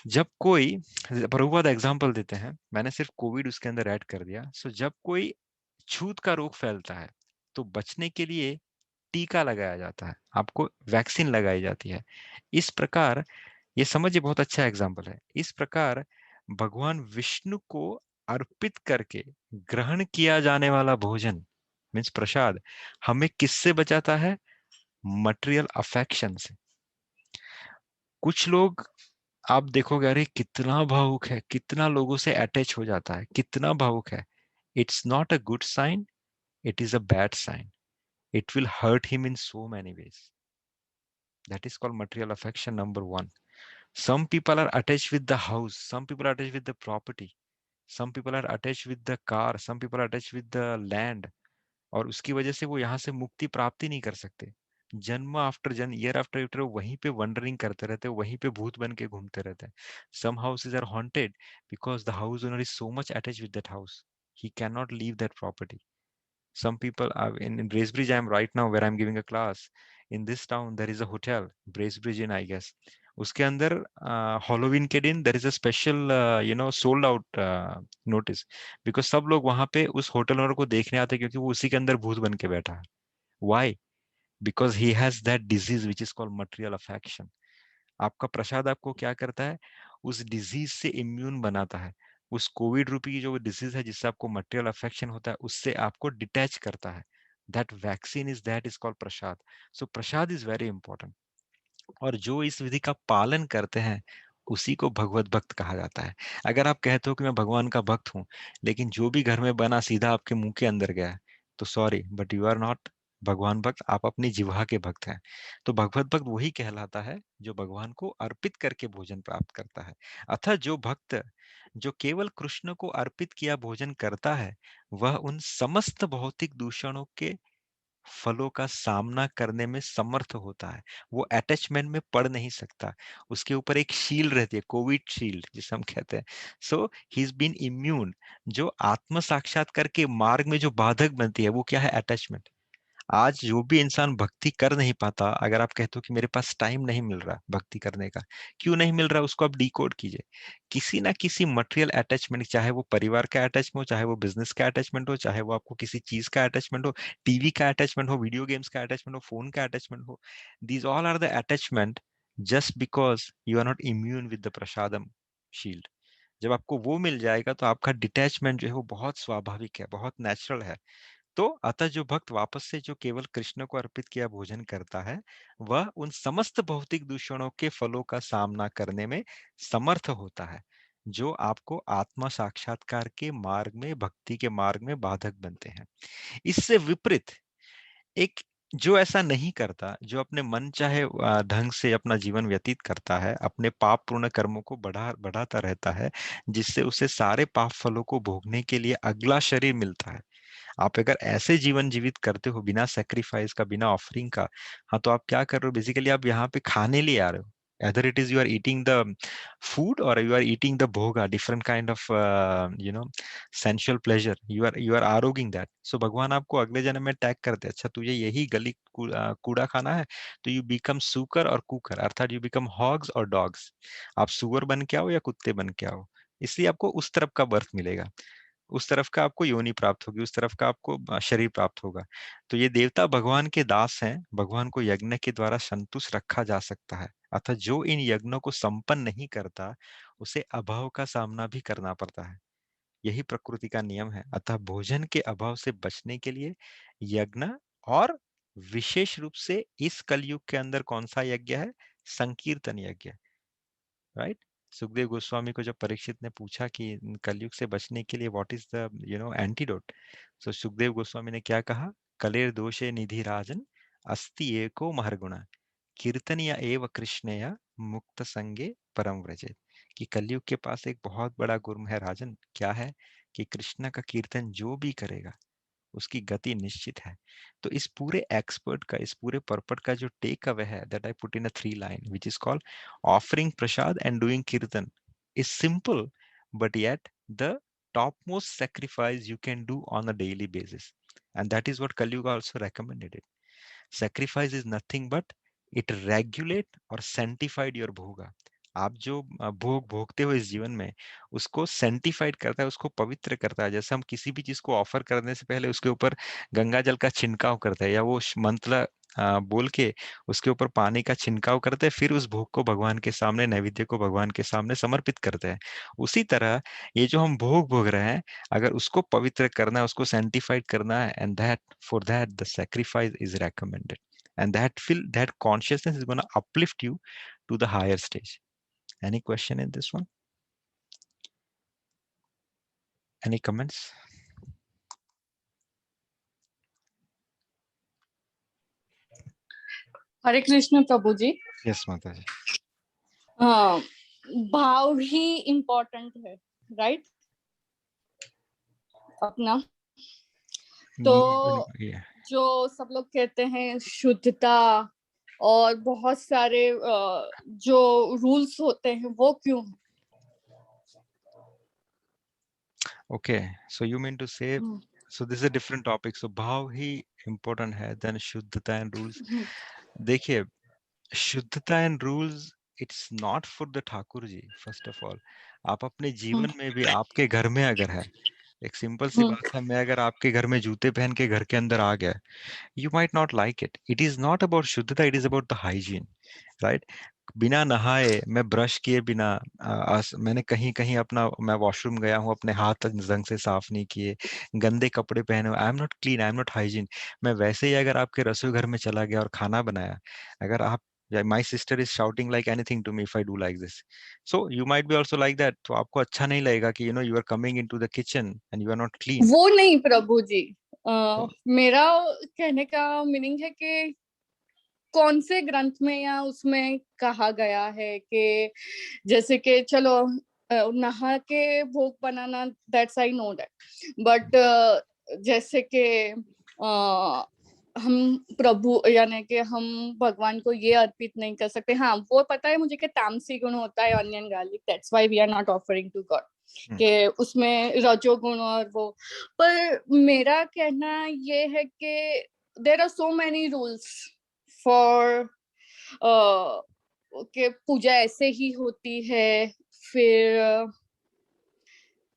जब कोई, प्रभुपाद एग्जांपल देते हैं, मैंने सिर्फ कोविड उसके अंदर ऐड कर दिया। सो जब कोई छूत का रोग फैलता है तो बचने के लिए टीका लगाया जाता है, आपको वैक्सीन लगाई जाती है। इस प्रकार, ये समझिए बहुत अच्छा एग्जांपल है। इस प्रकार भगवान विष्णु को अर्पित करके ग्रहण किया जाने वाला भोजन मीन्स प्रसाद हमें किससे बचाता है, मटेरियल अफेक्शन से। कुछ लोग आप देखोगे, अरे कितना भावुक है, कितना लोगों से अटैच हो जाता है, कितना भावुक है। It's not a good sign, it is a bad sign. It will hurt him in so many ways. That is called material affection number 1. Some people are attached with the house, some people are attached with the property, some people are attached with the car, some people are attached with the land, और उसकी वजह से वो यहाँ से मुक्ति प्राप्त ही नहीं कर सकते। जन्म आफ्टर जन्म, ईयर आफ्टर ईयर वहीं पे वंडरिंग करते रहते हैं, वहीं पे भूत बन के घूमते रहते हैं। Some houses are haunted because the house owner is so much attached with that house, he cannot leave that property. Some people are in Bracebridge. I am right now where I am giving a class. In this town there is a hotel, Bracebridge Inn, I guess. उसके अंदर Halloween के दिन there is a special sold out notice, because सब लोग वहां पे उस hotel owner को देखने आते हैं क्योंकि वो उसी के अंदर भूत बन के बैठा है। Why? Because he has that disease which is called material affection. आपका प्रसाद आपको क्या करता है, उस डिजीज से इम्यून बनाता है। उस कोविड रूपी की जो डिजीज है जिससे आपको मटेरियल अफेक्शन होता है उससे आपको डिटैच करता है। That vaccine is that is called Prasad. So Prasad is very important, और जो इस विधि का पालन करते हैं उसी को भगवत भक्त कहा जाता है। अगर आप कहते हो कि मैं भगवान का भक्त हूं, लेकिन जो भी घर में बना सीधा आपके मुंह के अंदर गया, तो sorry but you are not Bhagwan bhakt, आप अपनी जिह्वा के भक्त हैं। तो भगवत भक्त वही कहलाता है जो भगवान को अर्पित करके भोजन प्राप्त करता है। अतः जो भक्त जो केवल कृष्ण को अर्पित किया भोजन करता है, वह उन समस्त भौतिक दूषणों के फलों का सामना करने में समर्थ होता है। वो अटैचमेंट में पड़ नहीं सकता। उसके ऊपर एक शील्ड रहती है, कोविड शील्ड जिसे हम कहते हैं। सो ही इज बीन इम्यून। जो आत्म साक्षात्कार के मार्ग में जो बाधक बनती है वो क्या है, अटैचमेंट। आज जो भी इंसान भक्ति कर नहीं पाता, अगर आप कहते हो कि मेरे पास टाइम नहीं मिल रहा भक्ति करने का, क्यों नहीं मिल रहा, उसको आप डिकोड कीजिए। किसी ना किसी मटेरियल अटैचमेंट, चाहे वो परिवार का अटैचमेंट हो, चाहे वो बिजनेस का अटैचमेंट हो, चाहे वो आपको किसी चीज का अटैचमेंट हो, टीवी का अटैचमेंट हो, वीडियो गेम्स का अटैचमेंट हो, फोन का अटैचमेंट हो, these all are the attachment just because you are not immune with the prasadam shield. जब आपको वो मिल जाएगा तो आपका डिटैचमेंट जो है वो बहुत स्वाभाविक है, बहुत नेचुरल है। तो अतः जो भक्त वापस से जो केवल कृष्ण को अर्पित किया भोजन करता है, वह उन समस्त भौतिक दूषणों के फलों का सामना करने में समर्थ होता है, जो आपको आत्मा साक्षात्कार के मार्ग में, भक्ति के मार्ग में बाधक बनते हैं। इससे विपरीत एक जो ऐसा नहीं करता, जो अपने मन चाहे ढंग से अपना जीवन व्यतीत करता है, अपने पाप पूर्ण कर्मों को बढ़ाता रहता है, जिससे उसे सारे पाप फलों को भोगने के लिए अगला शरीर मिलता है। आप अगर ऐसे जीवन जीवित करते हो बिना सेक्रीफाइस का, बिना ऑफरिंग का, हाँ, तो आप क्या कर रहे हो, बेसिकली आप यहाँ पे खाने लिए आ रहे हो। either it is you are eating the food or you are eating the bhoga, different kind of sensual pleasure, you are आरोगिंग that. So भगवान आपको अगले जन्म में टैग करते हैं, अच्छा तुझे यही कूड़ा खाना है, तो यू बिकम सुकर और कुकर, अर्थात यू बिकम हॉग्स और डॉग्स। आप सुअर बन के आओ या कुत्ते बन के आओ, इसलिए आपको उस तरफ का बर्थ मिलेगा। उस तरफ का आपको योनि प्राप्त होगी, उस तरफ का आपको शरीर प्राप्त होगा। तो ये देवता भगवान के दास हैं, भगवान को यज्ञ के द्वारा संतुष्ट रखा जा सकता है, अतः जो इन यज्ञों को संपन्न नहीं करता उसे अभाव का सामना भी करना पड़ता है। यही प्रकृति का नियम है। अतः भोजन के अभाव से बचने के लिए यज्ञ, और विशेष रूप से इस कलयुग के अंदर कौन सा यज्ञ है? संकीर्तन यज्ञ, राइट? सुखदेव गोस्वामी को जब परीक्षित ने पूछा कि कलयुग से बचने के लिए व्हाट इज द एंटीडोट, सो सुखदेव गोस्वामी ने क्या कहा? कलेर दोषे निधि राजन अस्ति एको महर्गुणा कीर्तनिया एव कृष्णया मुक्त संगे परम व्रजेत। कि कलयुग के पास एक बहुत बड़ा गुण है राजन, क्या है? कि कृष्ण का कीर्तन जो भी करेगा उसकी गति निश्चित है। तो इस पूरे एक्सपर्ट का, इस पूरे पर्पट का जो टेक अवे है, that I put in a 3 line which is called offering prasad and doing kirtan, is simple but yet the topmost sacrifice you can do on a daily basis, and that is what Kali Yuga also recommended it. Sacrifice is nothing but it regulate और sanctified your भोगा। आप जो भोग भोगते हो इस जीवन में, उसको सेंटिफाइड करता है, उसको पवित्र करता है। जैसे हम किसी भी चीज को ऑफर करने से पहले उसके ऊपर गंगा जल का छिड़काव करते हैं, या वो मंत्र बोल के उसके ऊपर पानी का छिड़काव करते हैं, फिर उस भोग को भगवान के सामने, नैवेद्य को भगवान के सामने समर्पित करते हैं। उसी तरह ये जो हम भोग भोग रहे हैं, अगर उसको पवित्र करना है, उसको सेंटिफाइड करना है, and that for that the sacrifice is recommended, and that consciousness is going to uplift you to the higher stage. Any question in this one? Any comments? Hare Krishna Prabhu ji. Yes, Mataji. हाँ, भाव ही इम्पोर्टेंट है, right? अपना तो Yeah. जो सब लोग कहते हैं शुद्धता और बहुत सारे जो रूल्स होते हैं वो क्यों? Okay, so you mean to say, so this is a different topic. So भाव ही important है than शुद्धता and rules. देखिए, शुद्धता and rules, it's not for the Thakur ji, first of all. आप अपने जीवन में भी, आपके घर में अगर है, एक सिंपल सी बात है, मैं अगर आपके घर में जूते पहन के घर के अंदर आ गया, you might not like it. It is not about शुद्धता, it is about the hygiene, right? बिना नहाए, मैं ब्रश किए बिना, मैंने कहीं कहीं अपना, मैं वॉशरूम गया हूँ, अपने हाथ ढंग से साफ नहीं किए, गंदे कपड़े पहने हुए, I am not clean, I am not hygiene. मैं वैसे ही अगर आपके रसोई घर में चला गया और खाना बनाया, अगर आप, my sister is shouting like anything to me if I do like this, so you might be also like that, तो आपको अच्छा नहीं लगेगा कि you are coming into the kitchen and you are not clean. वो नहीं प्रभु जी, तो मेरा कहने का मीनिंग है कि कौन से ग्रंथ में या उसमें कहा गया है कि जैसे कि चलो नहा के भोग बनाना, that's I know that, but जैसे कि हम प्रभु यानी कि हम भगवान को ये अर्पित नहीं कर सकते। हाँ, वो पता है मुझे कि तामसी गुण होता है onion garlic, that's why we are not offering to God, कि उसमें रजोगुण और वो। पर मेरा कहना ये है कि there are so many rules for कि पूजा ऐसे ही होती है, फिर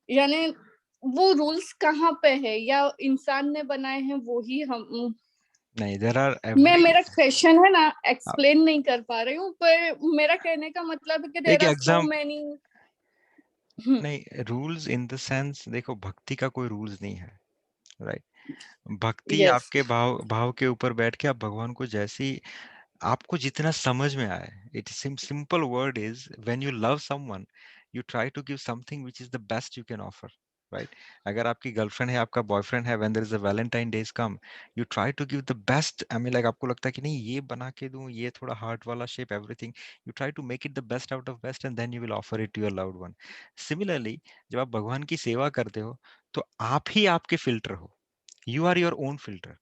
यानी वो रूल्स कहाँ पे है, या इंसान ने बनाए हैं वो ही हम नहीं, there are मैं every, मेरा क्वेश्चन है ना एक्सप्लेन नहीं कर पा रही हूँ, पर मेरा कहने का मतलब है कि देयर आर सो मेनी। नहीं, रूल्स इन द सेंस, देखो भक्ति का कोई रूल्स नहीं है, राइट? भक्ति यस, आपके भाव भाव के ऊपर बैठ के आप भगवान को जैसी, आपको जितना समझ में आए, it simple word is, when you love someone you try to give something which is the best you can offer, right? अगर आपकी गर्लफ्रेंड है, आपका बॉयफ्रेंड है, when there is a Valentine days come, you try to give the best, I mean like आपको लगता है कि नहीं ये बना के दूं, ये थोड़ा हार्ट वाला shape, everything, you try to make it the best out of best, and then you will offer it to your loved one. Similarly, जब आप भगवान की सेवा करते हो, तो आप ही आपके फिल्टर हो, you are your own filter.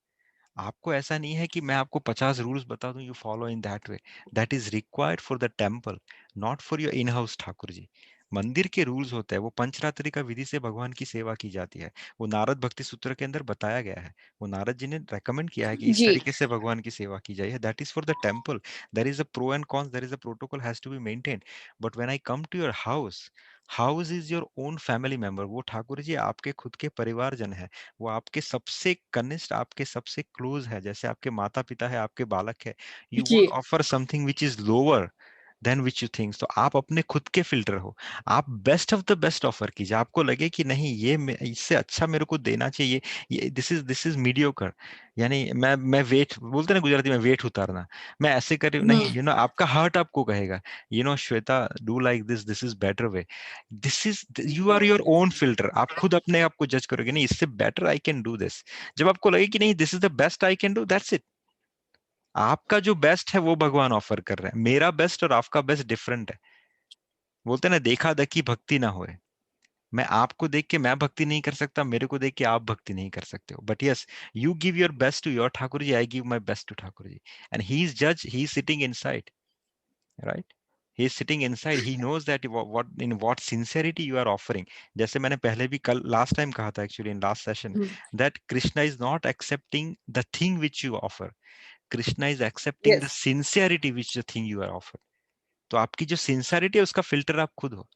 आपको ऐसा नहीं है कि मैं आपको 50 रूल्स बता दूं, you follow in that way, that is required for the temple, not for your in house Thakur ji. मंदिर के रूल्स होते हैं, वो पंचरात्रि का विधि से भगवान की सेवा की जाती है। वो नारद भक्ति सूत्र के अंदर बताया गया है, वो नारद जी ने रेकमेंड किया है कि इस जी तरीके से भगवान की सेवा की जाए। That is for the temple, there is a pro and cons, there is a protocol has to be maintained. But when I come to your house, house is your own family member. वो ठाकुर जी आपके खुद के परिवारजन है, वो आपके सबसे कनिष्ठ, आपके सबसे क्लोज है, जैसे आपके माता पिता है, आपके बालक है। यू जी won't offer something which is lower than which you think. तो आप अपने खुद के फिल्टर हो, आप best of the best offer कीजिए। आपको लगे कि नहीं ये इससे अच्छा मेरे को देना चाहिए, ये दिस इज मीडियोकर, यानी मैं वेट बोलते ना गुजराती में, वेट उतारना, मैं ऐसे कर नहीं, आपका हार्ट आपको कहेगा Shweta do like this is better way. This is you are your own filter. आप खुद अपने आप को जज करोगे, नहीं इससे better I can do this. जब आपको लगे कि नहीं this is the best I can do, that's it. आपका जो बेस्ट है वो भगवान ऑफर कर रहे हैं, मेरा बेस्ट और आपका बेस्ट डिफरेंट है। बोलते हैं ना, देखा देखी भक्ति ना होए। मैं आपको देख के मैं भक्ति नहीं कर सकता, मेरे को देख के आप भक्ति नहीं कर सकते हो। But yes, you give your best to your Thakur ji, I give my best to Thakur ji, and he is जज, he is sitting inside, right? He is sitting inside. He knows that what in what sincerity you are offering. जैसे मैंने पहले भी कल last time कहा था, actually in last session, that Krishna is not accepting the thing which you offer. Krishna is accepting the yes sincerity which the thing you are offering. तो आपकी जो सिंसियरिटी है उसका फिल्टर आप खुद हो।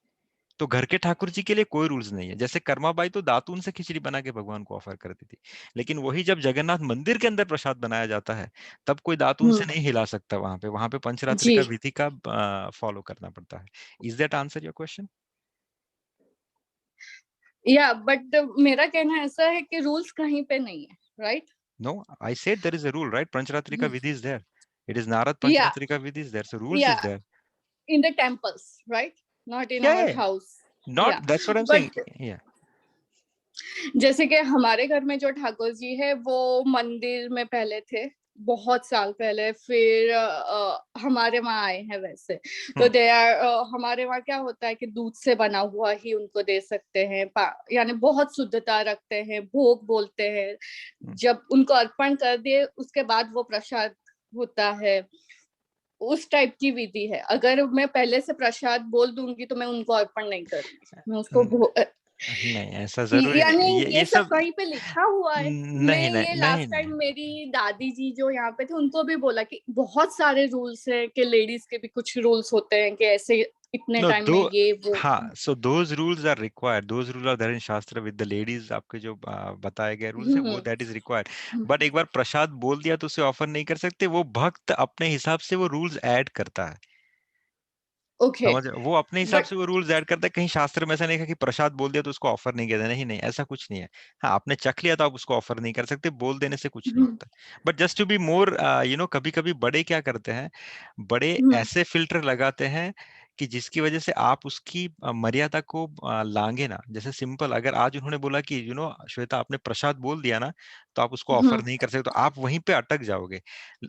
तो घर के ठाकुर जी के लिए कोई रूल्स नहीं है। जैसे कर्माबाई तो दातून से खिचड़ी बना के भगवान को ऑफर करती थी, लेकिन वही जब जगन्नाथ मंदिर के अंदर प्रसाद बनाया जाता है तब कोई दातून से नहीं हिला सकता। वहां पे पंचरात्रि जी का विधि का फॉलो करना पड़ता है। Is that answer your question? या बट मेरा कहना ऐसा है कि रूल्स कहीं पे नहीं है, right? No, I said there is a rule, right? Pancharatri का vidhi is there, it is Narada या पंचरात्रि का vidhi is there, so rules yeah is there. In the temples, right? Not in our yeah house. Not, yeah that's what I am but saying. या जैसे कि हमारे घर में जो ठाकुर जी है वो मंदिर में पहले थे बहुत साल पहले, फिर हमारे वहाँ आए हैं वैसे। तो दे आर हमारे वहाँ क्या होता है कि दूध से बना हुआ ही उनको दे सकते हैं, यानी बहुत शुद्धता रखते हैं, भोग बोलते हैं, जब उनको अर्पण कर दिए उसके बाद वो प्रसाद होता है। उस टाइप की विधि है। अगर मैं पहले से प्रसाद बोल दूंगी तो मैं उनको अर्पण नहीं करूंगी, मैं उसको नहीं, ऐसा जरूरी यानी नहीं, ये ये सब सब कहीं पे लिखा हुआ है। मैं नहीं ये नहीं नहीं लास्ट नहीं। टाइम मेरी दादी जी जो यहाँ पे थे उनको भी बोला कि बहुत सारे रूल्स हैं, कि लेडीज के भी कुछ रूल्स होते हैं कि ऐसे इतने No, टाइम में ये वो। हाँ, so those rules are required. Those rules are there in शास्त्र with the ladies. आपके जो बताए गए रूल्स है वो that is required. But एक बार प्रसाद बोल दिया तो उसे ऑफर नहीं कर सकते। वो भक्त अपने हिसाब से वो रूल्स ऐड करता है। ओके समझ, वो अपने हिसाब बट से वो रूल्स ऐड करता है। कहीं शास्त्र में ऐसा नहीं है कि प्रसाद बोल दिया तो उसको ऑफर नहीं किया। नहीं नहीं, ऐसा कुछ नहीं है। हाँ, आपने चख लिया तो आप उसको ऑफर नहीं कर सकते, बोल देने से कुछ नहीं होता। But just to be more कभी कभी बड़े क्या करते हैं, बड़े ऐसे फिल्टर लगाते हैं कि जिसकी वजह से आप उसकी मर्यादा को लांगे ना। जैसे सिंपल, अगर आज उन्होंने बोला कि श्वेता आपने प्रसाद बोल दिया ना तो आप उसको ऑफर नहीं कर सकते, तो आप वहीं पे अटक जाओगे।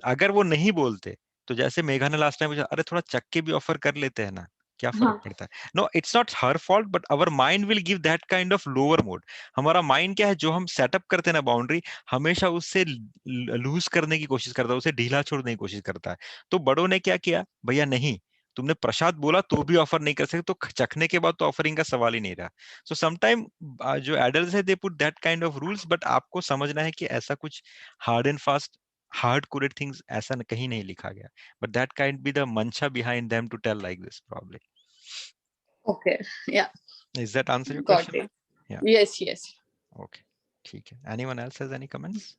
अगर वो नहीं बोलते तो जैसे मेघा ने लास्ट टाइम पूछा, अरे थोड़ा चख के भी ऑफर कर लेते हैं ना, क्या फर्क हाँ पड़ता है? No, it's not her fault, but our mind will give that kind of lower mode. हमारा माइंड क्या है, जो हम सेटअप करते हैं ना बाउंड्री, हमेशा उससे लूज करने की कोशिश करता है, उसे ढीला छोड़ने की कोशिश करता है। तो बड़ों ने क्या किया, भैया नहीं, तुमने प्रसाद बोला तो भी ऑफर नहीं कर सकते, तो चखने के बाद तो ऑफरिंग का सवाल ही नहीं रहा। सो समटाइम जो एडल्ट्स है they put that kind of rules, but आपको समझना है कि ऐसा कुछ hard and fast hard coded things ऐसा कहीं नहीं लिखा गया, but that can't be the mantra behind them to tell like this probably. Okay या Is that answer your got question? It. Yeah. Yes yes Okay. ठीक है. Anyone else has any comments?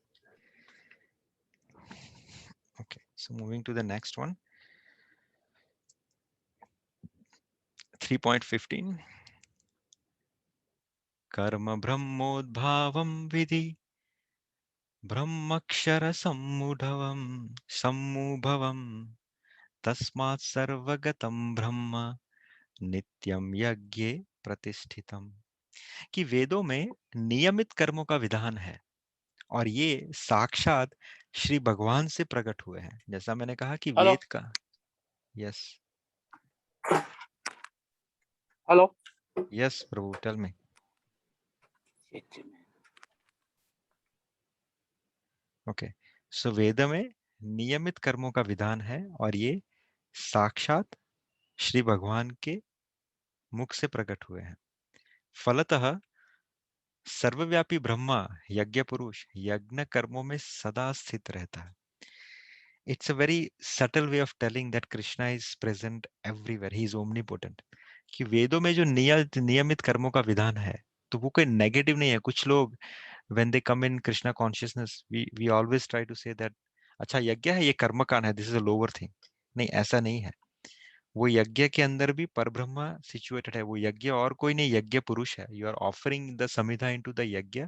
Okay. So moving to the next one. 3.15. कर्म ब्रह्मोद्भावं विधि ब्रह्मक्षर सम्मुभवम् तस्मात् सर्वगतं ब्रह्म नित्यं यज्ञे प्रतिष्ठितम्। कि वेदों में नियमित कर्मों का विधान है और ये साक्षात श्री भगवान से प्रकट हुए हैं। जैसा मैंने कहा कि हेलो वेद का, यस हेलो यस प्रभु, टेल मी। ओके, सो वेद में नियमित कर्मों का विधान है और ये साक्षात श्री भगवान के मुख से प्रकट हुए हैं। फलतः सर्वव्यापी ब्रह्मा यज्ञ पुरुष यज्ञ कर्मों में सदा स्थित रहता है। It's a very subtle way of telling that Krishna is present everywhere. He is omnipotent. कि वेदों में जो नियमित कर्मों का विधान है तो वो कोई नेगेटिव नहीं है। कुछ लोग when they come in Krishna consciousness, we always try to say that अच्छा यज्ञ है, ये कर्म कांड है, this is a lower thing. नहीं, ऐसा नहीं है। वो यज्ञ के अंदर भी परब्रह्म सिचुएटेड है। वो यज्ञ और कोई नहीं, यज्ञ पुरुष है। You are offering the samidha into the yajna.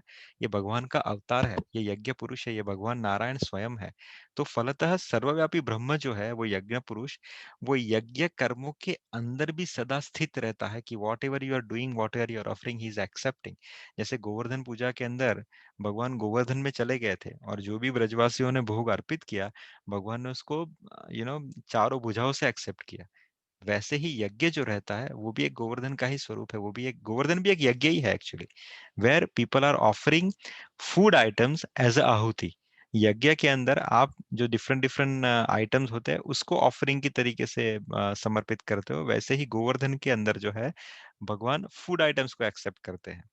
ये भगवान का अवतार है, ये यज्ञ पुरुष है, ये भगवान नारायण स्वयं है। तो फलतः सर्वव्यापी ब्रह्म जो है वो यज्ञ पुरुष, वो यज्ञ कर्मों के अंदर भी सदा स्थित रहता है कि what ever you are doing, what ever you are offering, he is accepting. जैसे गोवर्धन पूजा के अंदर भगवान गोवर्धन में चले गए थे और जो भी ब्रजवासियों ने भोग अर्पित किया, भगवान ने उसको चारों भुजाओं से एक्सेप्ट किया। वैसे ही यज्ञ जो रहता है वो भी एक गोवर्धन का ही स्वरूप है। वो भी एक गोवर्धन भी एक यज्ञ ही है actually, where people are offering food items as a ahuti. यज्ञ के अंदर आप जो डिफरेंट डिफरेंट आइटम्स होते हैं उसको ऑफरिंग की तरीके से समर्पित करते हो, वैसे ही गोवर्धन के अंदर जो है भगवान फूड आइटम्स को एक्सेप्ट करते हैं।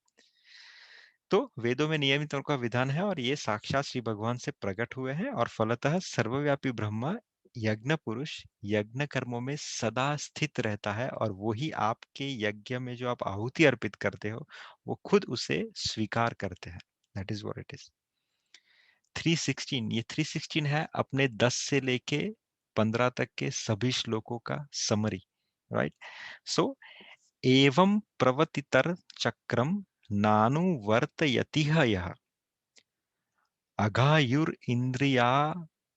तो वेदों में नियमित का विधान है और ये साक्षात श्री भगवान से प्रकट हुए हैं। और फलतः सर्वव्यापी ब्रह्मा यज्ञ पुरुष यज्ञ कर्मों में सदा स्थित रहता है और वही आपके यज्ञ में जो आप आहुति अर्पित करते हो वो खुद उसे स्वीकार करते हैं। That is what it is. 316, ये 316 है अपने 10 से लेके 15 तक के सभी श्लोकों का समरी, राइट। सो एवं प्रवतितर चक्रम नानु वर्तयतिह यः अघायुर इंद्रिया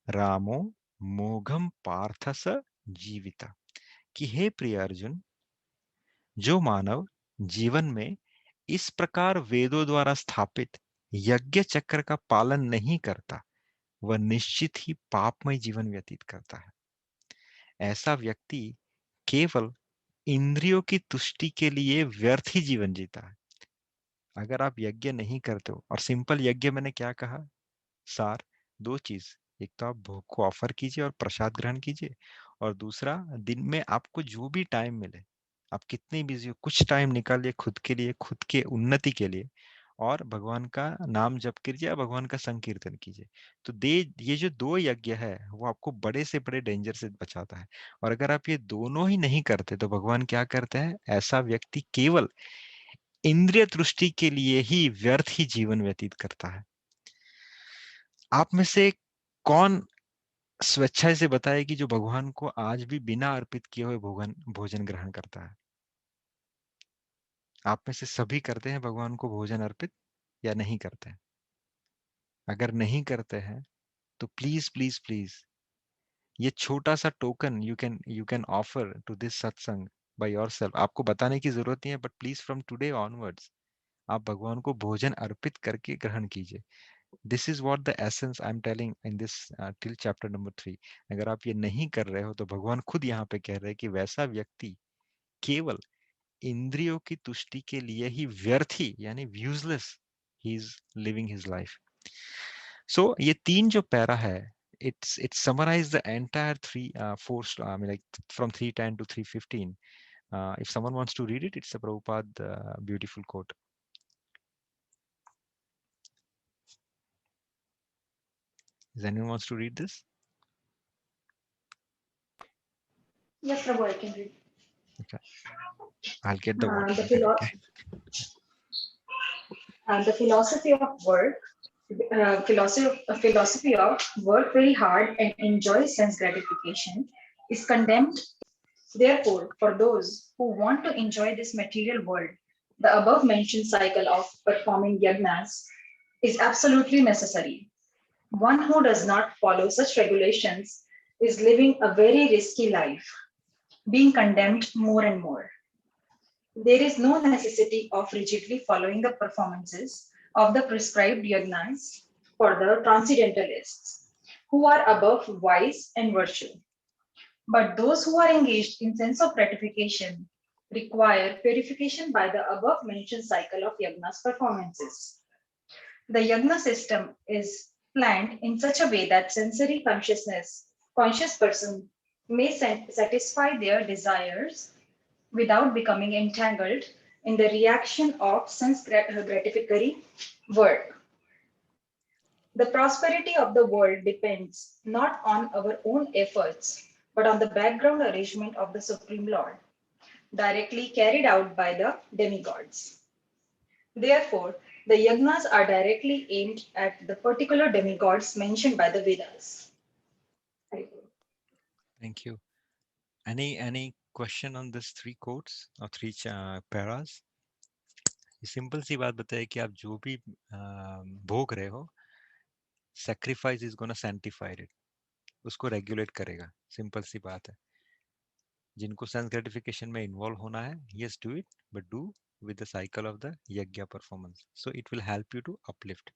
रामो मोघम पार्थस जीविता। कि हे प्रिय अर्जुन, जो मानव जीवन में इस प्रकार वेदों द्वारा स्थापित यज्ञ चक्र का पालन नहीं करता वह निश्चित ही पापमय जीवन व्यतीत करता है। ऐसा व्यक्ति केवल इंद्रियों की तुष्टि के लिए व्यर्थ ही जीवन जीता है। अगर आप यज्ञ नहीं करते हो, और सिंपल यज्ञ मैंने क्या कहा, सार दो चीज, एक तो आप भोग को ऑफर कीजिए और प्रसाद ग्रहण कीजिए, और दूसरा दिन में आपको जो भी टाइम मिले, आप कितनी बिजी हो, कुछ टाइम निकालिए खुद के लिए, खुद के उन्नति के लिए, और भगवान का नाम जप कीजिए या भगवान का संकीर्तन कीजिए। तो ये जो दो यज्ञ है वो आपको बड़े से बड़े डेंजर से बचाता है। और अगर आप ये दोनों ही नहीं करते तो भगवान क्या करते हैं, ऐसा व्यक्ति केवल इंद्रिय तुष्टि के लिए ही व्यर्थ ही जीवन व्यतीत करता है। आप में से कौन स्वेच्छा से बताए कि जो भगवान को आज भी बिना अर्पित किए हुए भोजन ग्रहण करता है? आप में से सभी करते हैं भगवान को भोजन अर्पित या नहीं करते हैं? अगर नहीं करते हैं तो प्लीज प्लीज प्लीज ये छोटा सा token you can offer to this satsang by yourself. आपको बताने की जरूरत नहीं है, but please from today onwards आप भगवान को भोजन अर्पित करके ग्रहण कीजिए। This is what the essence I am telling in this till chapter number 3। अगर आप ये नहीं कर रहे हो तो भगवान खुद यहाँ पे कह रहे हैं कि वैसा व्यक्ति केवल इंद्रियों की तुष्टि के लिए ही व्यर्थ ही, यानी useless, he is living his life. So ये तीन जो पैरा है, it summarized the entire I mean, like from 310 to 315. If someone wants to read it, it's a Prabhupada beautiful quote. Does anyone wants to read this? Yes, Prabhu, I can read. Okay, I'll get the water. The philosophy of work, philosophy of work very hard and enjoy sense gratification is condemned. Therefore, for those who want to enjoy this material world, the above mentioned cycle of performing yagnas is absolutely necessary. One who does not follow such regulations is living a very risky life, being condemned more and more. There is no necessity of rigidly following the performances of the prescribed yagnas for the transcendentalists who are above vice and virtue. But those who are engaged in sense of gratification require purification by the above mentioned cycle of yagnas performances. The yagna system is planned in such a way that sensory conscious person may satisfy their desires without becoming entangled in the reaction of sense gratificatory world. The prosperity of the world depends not on our own efforts, but on the background arrangement of the Supreme Lord, directly carried out by the demigods. Therefore, the yagnas are directly aimed at the particular demigods mentioned by the Vedas. Thank you. Any question on this 3 quotes or 3 paras? ये simple सी बात बताइए कि आप जो भी भोग रहे हो, sacrifice is gonna sanctify it. उसको रेगुलेट करेगा. सिंपल सी बात है. जिनको सेंस ग्रेटिफिकेशन में इन्वॉल्व होना है, yes do it, but do with the cycle of the yagya performance. So it will help you to uplift.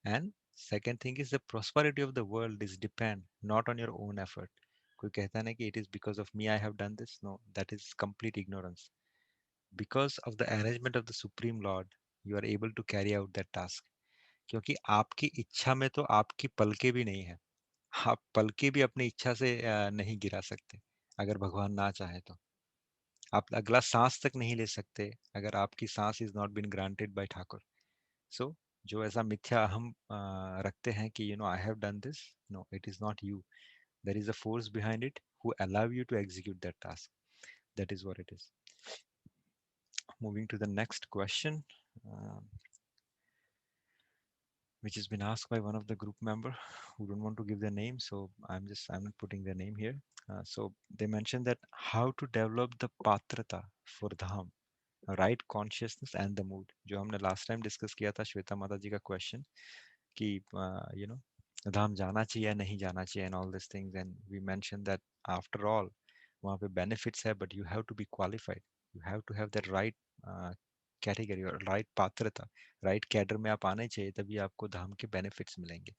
And second thing is the prosperity of the world is depend not on your own effort. कोई कहता नहीं कि it is because of me I have done this. No, that is complete ignorance. Because of the arrangement of the Supreme Lord, you are able to carry out that task. क्योंकि आपकी इच्छा में तो आपकी पलके भी नहीं है. आप पलके भी अपनी इच्छा से नहीं गिरा सकते. अगर भगवान ना चाहे तो आप अगला सांस तक नहीं ले सकते अगर आपकी सांस is not been granted by Thakur. So जो ऐसा मिथ्या हम रखते हैं कि you know I have done this, no it is not you. There is a force behind it who allow you to execute that task. That is what it is. Moving to the next question, which has been asked by one of the group member who don't want to give their name, so I'm not putting their name here. So they mentioned that how to develop the patrata for dham, right consciousness and the mood. जो हमने last time discuss किया था श्वेता माता जी का question कि you know धाम जाना चाहिए या नहीं जाना चाहिए and all these things, and we mentioned that after all वहाँ पे benefits है, but you have to be qualified, you have to have that right category or right पात्रता, right cadre में आप आने चाहिए, तभी आपको धाम के benefits मिलेंगे.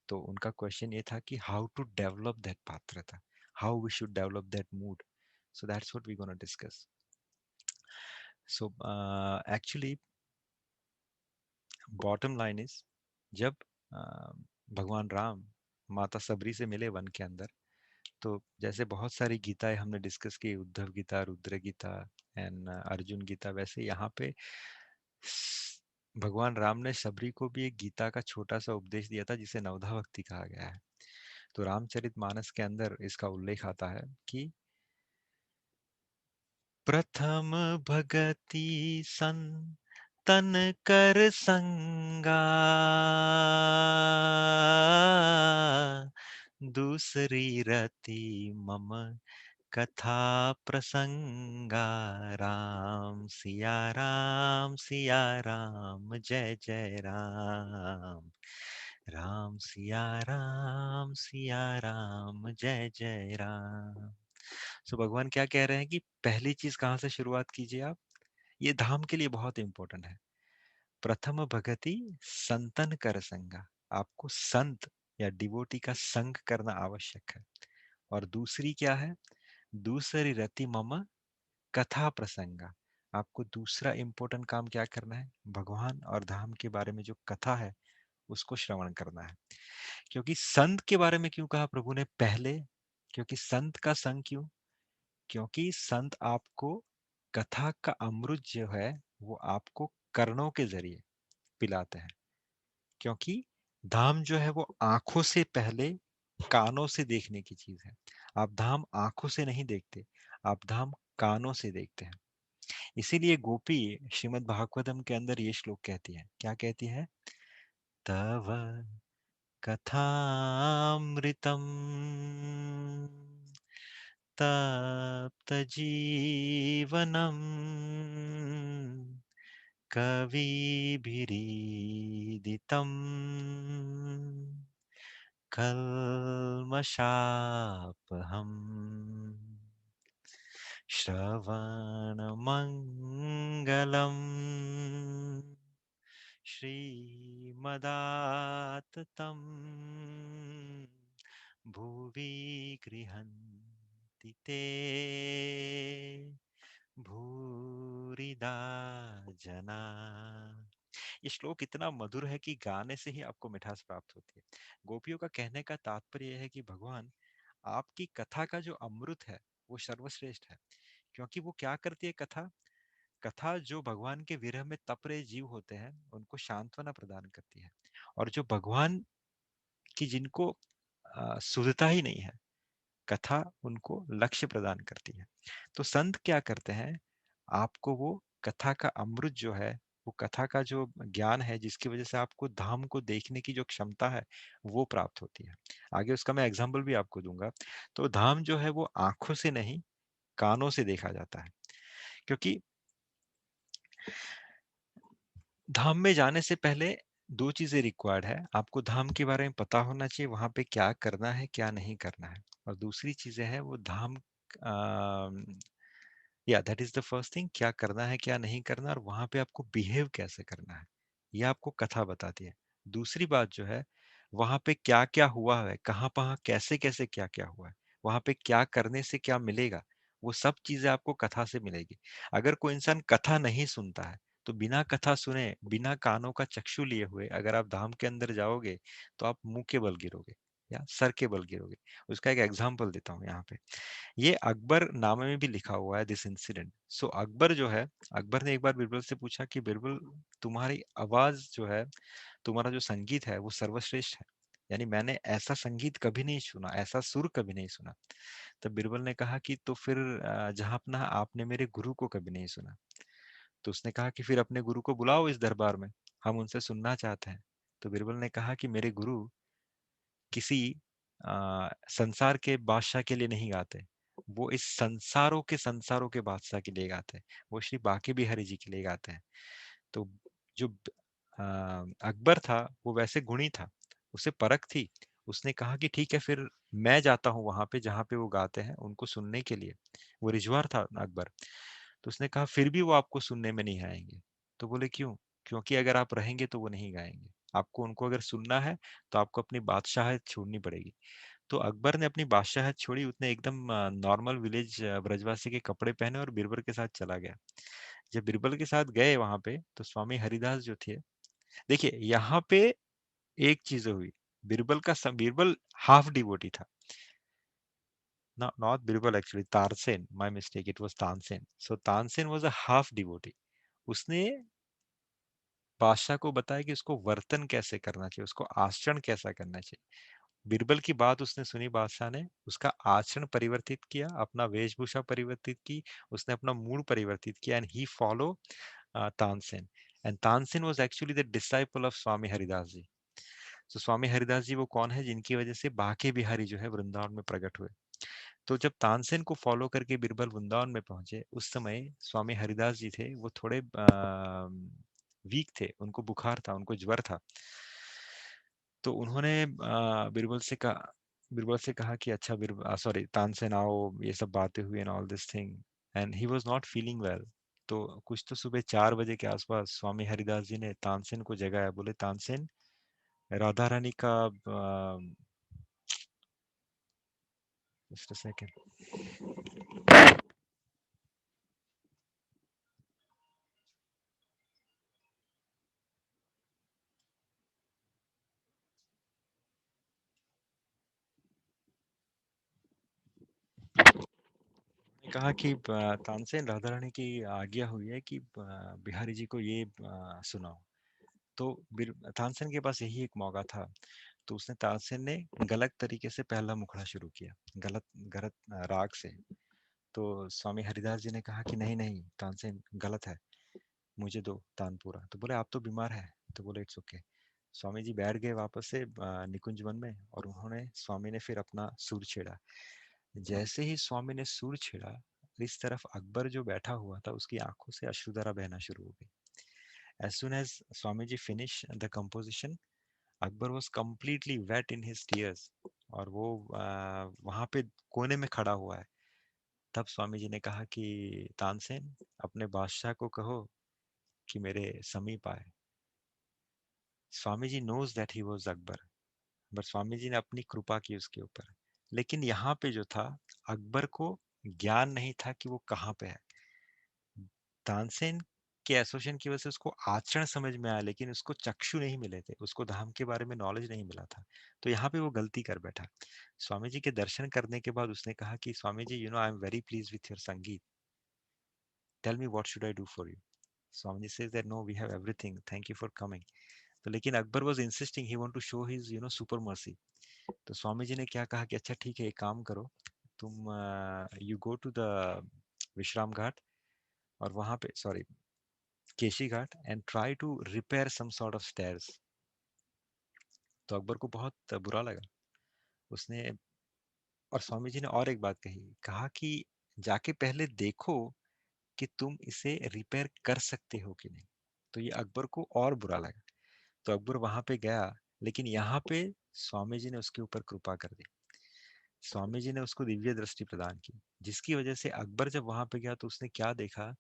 तो उनका question ये था कि how to develop that पात्रता, how we should develop that mood. So that's what we're going to discuss. So actually bottom line is जब भगवान राम माता सबरी से मिले वन के अंदर, तो जैसे बहुत सारी गीताएं हमने डिस्कस की, उद्धव गीता, रुद्र गीता एंड अर्जुन गीता, वैसे यहाँ पे भगवान राम ने सबरी को भी एक गीता का छोटा सा उपदेश दिया था जिसे नवधा भक्ति कहा गया है. तो रामचरितमानस के अंदर इसका उल्लेख आता है कि प्रथम भगति सन तन कर संगा, दूसरी रति मम कथा प्रसंगा. राम सिया राम जय जय राम, राम सिया राम जय जय राम. सो भगवान क्या कह रहे हैं कि पहली चीज कहाँ से शुरुआत कीजिए आप, ये धाम के लिए बहुत इंपॉर्टेंट है. प्रथम भगति संतन कर संगा, आपको संत या डिवोटी का संग करना आवश्यक है. और दूसरी क्या है, दूसरी रति मम कथा प्रसंगा, आपको दूसरा इंपॉर्टेंट काम क्या करना है, भगवान और धाम के बारे में जो कथा है उसको श्रवण करना है. क्योंकि संत के बारे में क्यों कहा प्रभु ने पहले, क्योंकि संत का संग क्यों, क्योंकि संत आपको कथा का अमृत जो है वो आपको कर्णों के जरिए पिलाते हैं. क्योंकि धाम जो है वो आंखों से पहले कानों से देखने की चीज है. आप धाम आंखों से नहीं देखते, आप धाम कानों से देखते हैं. इसीलिए गोपी श्रीमद् भागवतम के अंदर ये श्लोक कहती है, क्या कहती है, तव कथामृतम तप्त जीवनम कविभिरीदितम् कल्मषापहम् श्रवणमङ्गलम् श्रीमदाततं भुवि गृह्णन्ति ते भूरिदा जना. ये श्लोक इतना मधुर है कि गाने से ही आपको मिठास प्राप्त होती है. गोपियों का कहने का तात्पर्य यह है कि भगवान आपकी कथा का जो अमृत है वो सर्वश्रेष्ठ है. क्योंकि वो क्या करती है कथा? कथा जो भगवान के विरह में तप रहे जीव होते हैं उनको सांत्वना प्रदान करती है, और जो भगवान की जिनको सुधता ही नहीं है, कथा उनको लक्ष्य प्रदान करती है। तो संत क्या करते हैं, आपको वो कथा का अमृत जो है, वो कथा का जो ज्ञान है जिसकी वजह से आपको धाम को देखने की जो क्षमता है वो प्राप्त होती है। आगे उसका मैं एग्जाम्पल भी आपको दूंगा। तो धाम जो है वो आंखों से नहीं, कानों से देखा जाता है, क्योंकि धाम में जाने से पहले दो चीजें रिक्वायर्ड है। आपको धाम के बारे में पता होना चाहिए, वहां पे क्या करना है क्या नहीं करना है, और दूसरी चीजें है वो धाम, या that is the first thing, क्या करना है क्या नहीं करना, और वहां पे आपको बिहेव कैसे करना है, ये आपको कथा बताती है। दूसरी बात जो है, वहां पे क्या क्या हुआ है, कहाँ कहाँ कैसे कैसे क्या क्या हुआ है, वहां पे क्या करने से क्या मिलेगा, वो सब चीजें आपको कथा से मिलेगी। अगर कोई इंसान कथा नहीं सुनता है, तो बिना कथा सुने, बिना कानों का चक्षु लिए हुए अगर आप धाम के अंदर जाओगे तो आप मुंह के बल गिरोगे या सर के बल गिरोगे। उसका एक एग्जाम्पल देता हूँ यहाँ पे। ये अकबर नामे में भी लिखा हुआ है दिस इंसिडेंट। सो अकबर जो है, अकबर ने एक बार बिरबल से पूछा कि बिरबल, तुम्हारी आवाज जो है, तुम्हारा जो संगीत है वो सर्वश्रेष्ठ है, यानी मैंने ऐसा संगीत कभी नहीं सुना, ऐसा सुर कभी नहीं सुना। तब बिरबल ने कहा कि तो फिर जहां अपना आपने मेरे गुरु को कभी नहीं सुना। तो उसने कहा कि फिर अपने गुरु को बुलाओ इस दरबार में, हम उनसे सुनना चाहते हैं। तो बिरबल ने कहा कि मेरे गुरु किसी संसार के बादशाह के लिए नहीं गाते, वो इस संसारों के बादशाह के लिए गाते हैं, वो श्री बांके बिहारी जी के लिए गाते हैं। तो जो अकबर था वो वैसे गुणी था, उसे परख थी। उसने कहा कि ठीक है, फिर मैं जाता हूँ वहां पे जहाँ पे वो गाते हैं उनको सुनने के लिए। वो रिजवार था अकबर। तो उसने कहा फिर भी वो आपको सुनने में नहीं आएंगे। तो बोले क्यों? क्योंकि अगर आप रहेंगे तो वो नहीं गाएंगे। आपको उनको अगर सुनना है तो आपको अपनी बादशाहत छोड़नी पड़ेगी। तो अकबर ने अपनी बादशाहत छोड़ी, उसने एकदम नॉर्मल विलेज ब्रजवासी के कपड़े पहने और बीरबल के साथ चला गया। जब बीरबल के साथ गए वहां पे, तो स्वामी हरिदास जो थे, देखिए यहाँ पे एक चीज हुई। बीरबल हाफ डिवोटी था। Not Birbal actually, Tarsen. My mistake. It was Tansen. So Tansen was a half devotee. उसने बादशाह को बताया कि उसको वर्तन कैसे करना चाहिए, उसको आचरण कैसा करना चाहिए। बीरबल की बात उसने सुनी बादशाह ने, उसका आचरण परिवर्तित किया, अपना वेशभूषा परिवर्तित की, उसने अपना मूड परिवर्तित किया, एंड ही follow Tansen. And Tansen was actually the disciple of Swami Haridas ji. तो स्वामी हरिदास जी वो कौन है, जिनकी वजह से बांके बिहारी जो है वृंदावन में प्रकट हुए। तो जब तानसेन को फॉलो करके बीरबल वृंदावन में पहुंचे, उस समय स्वामी हरिदास जी थे वो थोड़े वीक थे, उनको बुखार था, उनको ज्वर था। तो उन्होंने बीरबल से कहा कि अच्छा सॉरी तानसेन आओ, ये सब बातें हुई and all this thing, and he was not feeling well. तो कुछ तो सुबह 4 बजे के आसपास स्वामी हरिदास जी ने तानसेन को जगाया, बोले तानसेन, राधा रानी का जस्ट अ सेकंड। कहा कि तानसेन, राधा रानी की आज्ञा हुई है कि बिहारी जी को ये सुनाओ। तो तानसेन के पास यही एक मौका था। तो उसने तानसेन ने गलत तरीके से पहला मुखड़ा शुरू किया, गलत गलत राग से। तो स्वामी हरिदास जी ने कहा कि नहीं नहीं तानसेन, गलत है, मुझे दो तानपुरा। तो बोले आप तो बीमार है। तो बोले इट्स ओके। स्वामी जी बैठ गए वापस से निकुंज वन में, और उन्होंने स्वामी ने फिर अपना सुर छेड़ा। जैसे ही स्वामी ने सुर छेड़ा, इस तरफ अकबर जो बैठा हुआ था उसकी आंखों से अश्रुधारा बहना शुरू हो गई। As soon as Swamiji finished the composition, Akbar was completely wet in his tears, और वो वहां पे कोने में खड़ा हुआ है। तब स्वामी जी ने कहा कि तानसेन, अपने बादशाह को कहो कि मेरे समीप आए। Swami ji knows that he was Akbar, but Swami ji ने अपनी कृपा की उसके ऊपर। लेकिन यहाँ पे जो था, अकबर को ज्ञान नहीं था कि वो कहाँ पे है। तानसेन के एसोसिएशन की वजह से उसको आचरण समझ में आया, लेकिन उसको चक्षु नहीं मिले थे, उसको धाम के बारे में नॉलेज नहीं मिला था। तो यहाँ पे वो गलती कर बैठा। स्वामी जी के दर्शन करने के बाद उसने कहा कि Swami ji, you know, I am very please with your sangeet. tell me what should I do for you. Swamiji says that no, we have everything, thank you for coming. तो लेकिन Akbar was insisting, he want to show his super mercy. तो स्वामी जी ने क्या कहा कि अच्छा ठीक है, एक काम करो, तुम you go to the Vishram Ghat और वहां पे sorry Keshi Ghat and try to repair some sort of stairs. तो अकबर को बहुत बुरा लगा उसने, और स्वामी जी ने और एक बात कही, कहा कि जाके पहले देखो कि तुम इसे रिपेयर कर सकते हो कि नहीं। तो ये अकबर को और बुरा लगा। तो अकबर वहां पे गया, लेकिन यहाँ पे स्वामी जी ने उसके ऊपर कृपा कर दी। स्वामी जी ने उसको दिव्य दृष्टि प्रदान की, जिसकी वजह से अकबर जब वहां पे गया तो उसने क्या देखा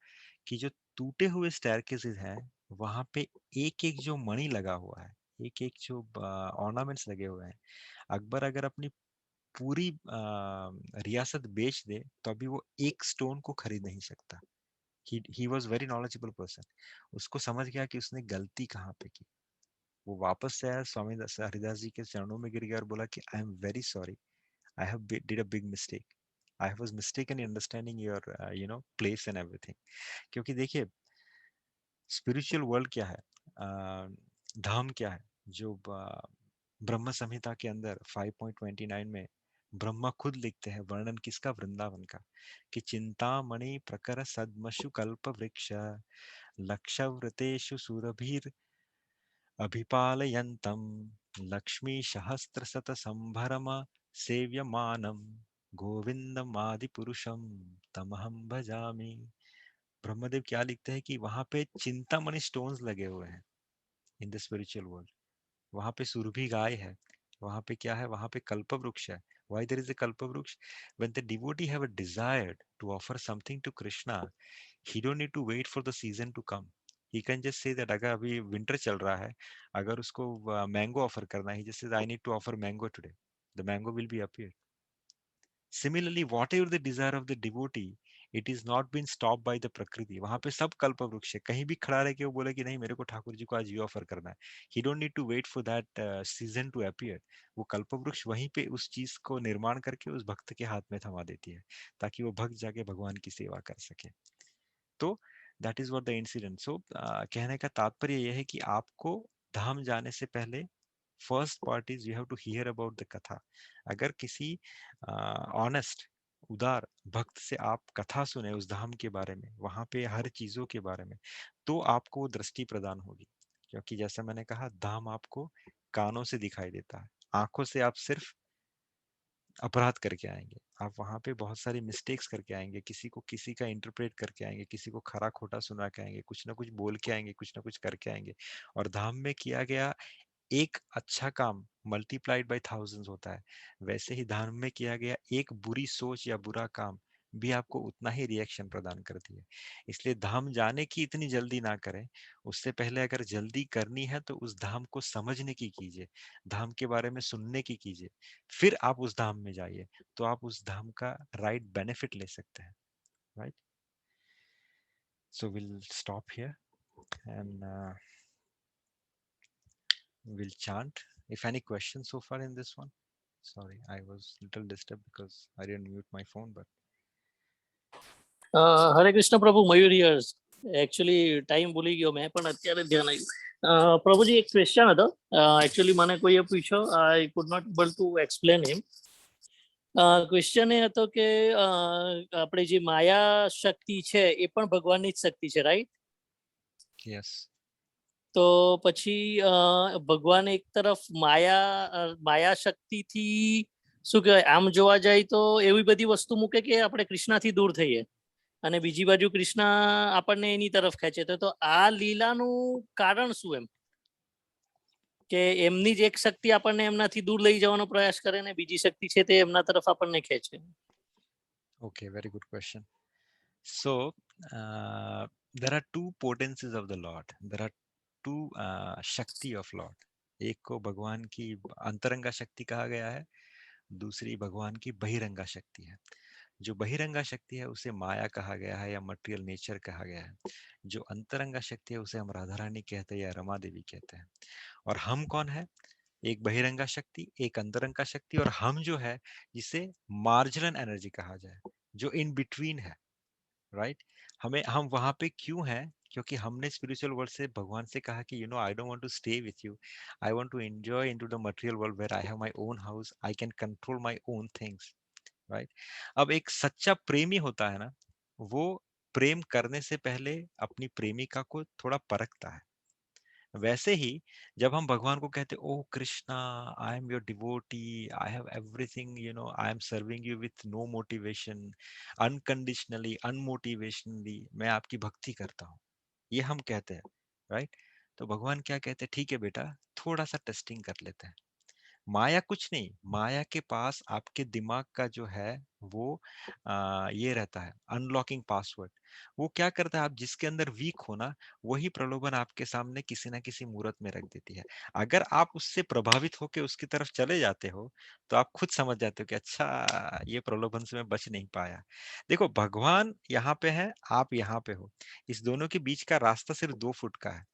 कि जो टूटे हुए स्टेयरकेसेस हैं वहां पे एक एक जो मणि लगा हुआ है, एक एक जो ऑर्नामेंट्स लगे हुए हैं, अकबर अगर अपनी पूरी रियासत बेच दे तो अभी वो एक स्टोन को खरीद नहीं सकता। he was very knowledgeable person. उसको समझ गया कि उसने गलती कहाँ पे की। वो वापस से आया, स्वामी हरिदास जी के चरणों में गिर गया और बोला कि आई am very sorry, I have did a big mistake, I was mistaken in understanding your place and everything. क्योंकि देखिए स्पिरिचुअल वर्ल्ड क्या है, धाम क्या है, जो ब्रह्म संहिता के अंदर 5.29 में ब्रह्मा खुद लिखते हैं, वर्णन किसका, वृंदावन का, कि चिंतामणि प्रकर सद्मशु कल्प वृक्ष लक्षव्रतेषु सुरभिर अभिपालयन्तं लक्ष्मी सहस्त्रशत संभरम सेव्यमानं गोविंदमादिपुरुषं तमहं भजामि। ब्रह्मदेव क्या लिखते हैं कि वहां पे चिंतामणि स्टोन्स लगे हुए हैं इन द स्पिरिचुअल वर्ल्ड। वहां पे सुरभि गाय है, वहां पे क्या है, वहां पे कल्प वृक्ष है। Why there is a kalpa vruksha? When the devotee have a desire to offer something to Krishna, he don't need to wait for the season to come. He can just say that अगर अभी winter चल रहा है, अगर उसको mango offer करना है, he just says I need to offer mango today. The mango will be appeared. Similarly, whatever the desire of the devotee, it is not been stopped by the prakriti. वहां पे सब कल्प वृक्ष है, कहीं भी खड़ा रह के वो बोले कि नहीं मेरे को ठाकुर जी को आज ये ऑफर करना है, he don't need to wait for that season to appear. वो कल्प वृक्ष वहीं पे उस चीज को निर्माण करके उस भक्त के हाथ में थमा देती है, ताकि वो भक्त जाके भगवान की सेवा कर सके। तो that is what the incident. So कहने का तात्पर्य यह है कि आपको धाम जाने से पहले first part is you have to hear about the katha. अगर किसी ऑनेस्ट उदार भक्त से आप कथा सुने उस धाम के बारे में, वहां पे हर चीजों के बारे में, तो आपको दृष्टि प्रदान होगी। क्योंकि जैसा मैंने कहा, धाम आपको कानों से दिखाई देता है, आंखों से आप सिर्फ अपराध करके आएंगे, आप वहां पे बहुत सारी मिस्टेक्स करके आएंगे, किसी को किसी का इंटरप्रेट करके आएंगे, किसी को खरा खोटा सुना के आएंगे, कुछ ना कुछ बोल के आएंगे, कुछ ना कुछ करके आएंगे। और धाम में किया गया एक अच्छा काम मल्टीप्लाइड बाय थाउजेंड्स होता है, वैसे ही धाम में किया गया एक बुरी सोच या बुरा काम भी आपको उतना ही रिएक्शन प्रदान करती है। इसलिए धाम जाने की इतनी जल्दी ना करें, उससे पहले अगर जल्दी करनी है तो उस धाम को समझने की कीजिए, धाम के बारे में सुनने की कीजिए, फिर आप उस धाम में जाइए, तो आप उस धाम का राइट बेनिफिट ले सकते हैं। Right, so will stop here and we'll chant. If any questions so far in this one? Sorry, I was little disturbed because I didn't mute my phone, but હરે કૃષ્ણ પ્રભુ મયુરિયર્સ એકચ્યુઅલી ટાઈમ ભૂલી ગયો મેં પણ અત્યારે ધ્યાન આવ્યું પ્રભુજી એક ક્વેશ્ચન હતો એકચ્યુઅલી મને કોઈએ પૂછ્યો I could not able to explain him question એ હતો કે આપણે જે માયા શક્તિ છે એ પણ ભગવાનની જ શક્તિ છે રાઈટ yes. તો પછી ભગવાન એક તરફ માયા શક્તિથી શું કહેવાય આમ જોવા જાય તો એવી બધી વસ્તુ મૂકે કે આપણે કૃષ્ણથી દૂર થઈએ અને બીજી બાજુ કૃષ્ણ આપણને એની તરફ ખેંચે તો આ લીલાનું કારણ શું એમ કે એમની જ એક શક્તિ આપણને એમનાથી દૂર લઈ જવાનો પ્રયાસ કરે ને બીજી શક્તિ છે તે એમના તરફ આપણને ખેંચે. Okay, very good question. So there are two potencies of the Lord. There are two shakti of Lord. एक को भगवान की अंतरंगा शक्ति कहा गया है, दूसरी भगवान की बहिरंगा शक्ति है। जो बहिरंगा शक्ति है उसे माया कहा गया है या मटेरियल नेचर कहा गया है। जो अंतरंगा शक्ति है उसे हम राधा रानी कहते हैं या रमा देवी कहते हैं। और हम कौन है? एक बहिरंगा शक्ति, एक अंतरंगा शक्ति, और हम जो है जिसे मार्जिनल एनर्जी कहा जाए, जो इन बिटवीन है। राइट? हम वहां पे क्यों हैं? क्योंकि हमने स्पिरिचुअल वर्ल्ड से भगवान से कहा कि I don't want to stay with you, I want to enjoy into the material world where I have my own house, I can control my own things, right? अब एक सच्चा प्रेमी होता है ना, वो प्रेम करने से पहले अपनी प्रेमिका को थोड़ा परखता है। वैसे ही जब हम भगवान को कहते O Krishna, I am your devotee, I have everything, I am serving you with no motivation, unconditionally, unmotivationally मैं आपकी भक्ति करता हूँ, ये हम कहते हैं, राइट? तो भगवान क्या कहते हैं, ठीक है बेटा, थोड़ा सा टेस्टिंग कर लेते हैं। माया कुछ नहीं, माया के पास आपके दिमाग का जो है वो ये रहता है अनलॉकिंग पासवर्ड। वो क्या करता है, आप जिसके अंदर वीक हो ना, वही प्रलोभन आपके सामने किसी ना किसी मूर्त में रख देती है। अगर आप उससे प्रभावित होकर उसकी तरफ चले जाते हो तो आप खुद समझ जाते हो कि अच्छा, ये प्रलोभन से मैं बच नहीं पाया। देखो, भगवान यहाँ पे है, आप यहाँ पे हो, इस दोनों के बीच का रास्ता सिर्फ 2 फुट का है।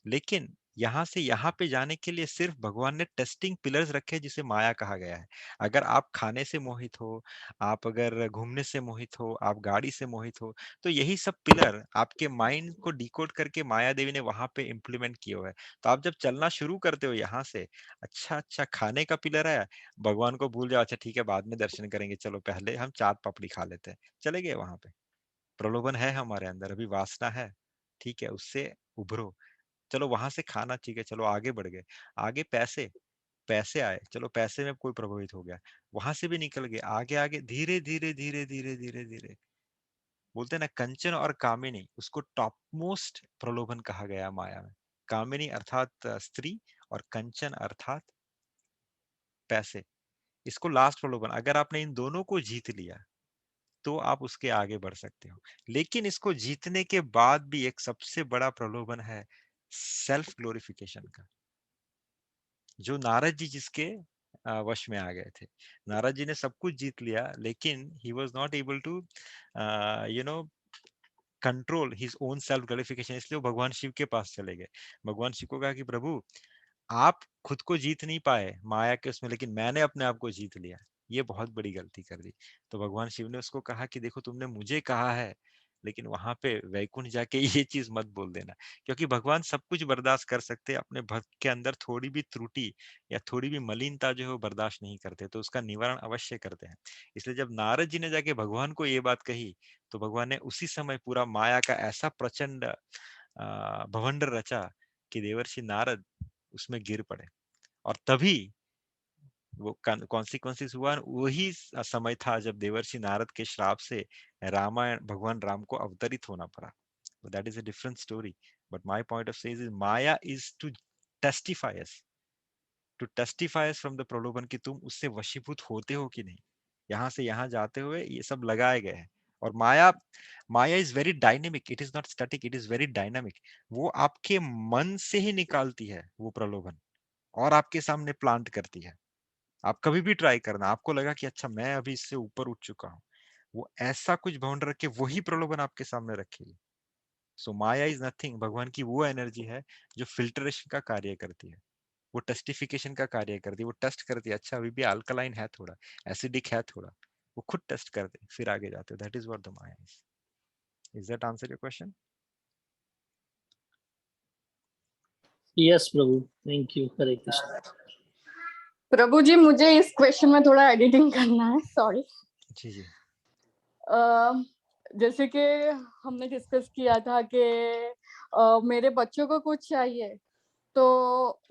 लेकिन यहाँ से यहाँ पे जाने के लिए सिर्फ भगवान ने टेस्टिंग पिलर्स रखे, जिसे माया कहा गया है। अगर आप खाने से मोहित हो, आप अगर घूमने से मोहित हो, आप गाड़ी से मोहित हो, तो यही सब पिलर आपके माइंड को डिकोड करके माया देवी ने वहां पे इम्प्लीमेंट किए हुए हैं। तो आप जब चलना शुरू करते हो यहाँ से, अच्छा अच्छा खाने का पिलर है, भगवान को भूल जाओ, अच्छा ठीक है बाद में दर्शन करेंगे, चलो पहले हम चाट पापड़ी खा लेते हैं, चले गए वहां पे। प्रलोभन है हमारे अंदर, अभी वासना है, ठीक है, उससे उभरो। चलो वहां से खाना, ठीक है, चलो आगे बढ़ गए। आगे पैसे, पैसे आए, चलो पैसे में कोई प्रभावित हो गया, वहां से भी निकल गए। आगे आगे धीरे धीरे धीरे धीरे धीरे धीरे, बोलते हैं ना कंचन और कामिनी, उसको टॉप मोस्ट प्रलोभन कहा गया है माया में। कामिनी अर्थात स्त्री, और कंचन अर्थात पैसे, इसको लास्ट प्रलोभन। अगर आपने इन दोनों को जीत लिया तो आप उसके आगे बढ़ सकते हो। लेकिन इसको जीतने के बाद भी एक सबसे बड़ा प्रलोभन है सेल्फ ग्लोरिफिकेशन का, जो नारद जी जिसके वश में आ गए थे। नारद जी ने सब कुछ जीत लिया, लेकिन he was not able to control his own self glorification, इसलिए वो भगवान शिव के पास चले गए। भगवान शिव को कहा कि प्रभु, आप खुद को जीत नहीं पाए माया के उसमें, लेकिन मैंने अपने आप को जीत लिया, ये बहुत बड़ी गलती कर दी। तो भगवान शिव ने उसको कहा कि देखो, तुमने मुझे कहा है, लेकिन वहां पे वैकुंठ जाके ये चीज मत बोल देना, क्योंकि भगवान सब कुछ बर्दाश्त कर सकते हैं, अपने भक्त के अंदर थोड़ी भी त्रुटि या थोड़ी भी मलिनता जो है वो बर्दाश्त नहीं करते, तो उसका निवारण अवश्य करते हैं। इसलिए जब नारद जी ने जाके भगवान को ये बात कही, तो भगवान ने उसी समय पूरा माया का ऐसा प्रचंड भवंडर रचा कि देवर्षि नारद उसमें गिर पड़े। और तभी वो कॉन्सिक्वेंसेस हुआ, वही समय था जब देवर्षि नारद के श्राप से रामायण, भगवान राम को अवतरित होना पड़ा। That is a different story, but my point of says is maya is to testify us, from the प्रलोभन, कि तुम उससे वशीभूत होते हो कि नहीं। यहाँ से यहाँ जाते हुए ये सब लगाए गए हैं। और Maya, Maya is very dynamic, it is not static, it is very dynamic. वो आपके मन से ही निकालती है वो प्रलोभन, और आपके सामने प्लांट करती है। आप कभी भी ट्राई करना, आपको लगा कि अच्छा मैं अभी इससे ऊपर उठ चुका हूँ, वो ऐसा कुछ बाउंड रख के वही प्रलोभन आपके सामने रखेगी। सो माया इज नथिंग, भगवान की वो एनर्जी है जो फिल्टरेशन का कार्य करती है, वो टेस्टिफिकेशन का कार्य करती है, वो टेस्ट करती है, अच्छा अभी भी अल्कलाइन है थोड़ा, एसिडिक है थोड़ा, वो खुद टेस्ट करते फिर आगे जाते हो। That is what the Maya is that answer your question? Yes Prabhu, thank you, Hare Krishna. Prabhu ji, मुझे इस क्वेश्चन में थोड़ा एडिटिंग करना है, सॉरी। जी जी। जैसे कि हमने डिस्कस किया था कि मेरे बच्चों को कुछ चाहिए तो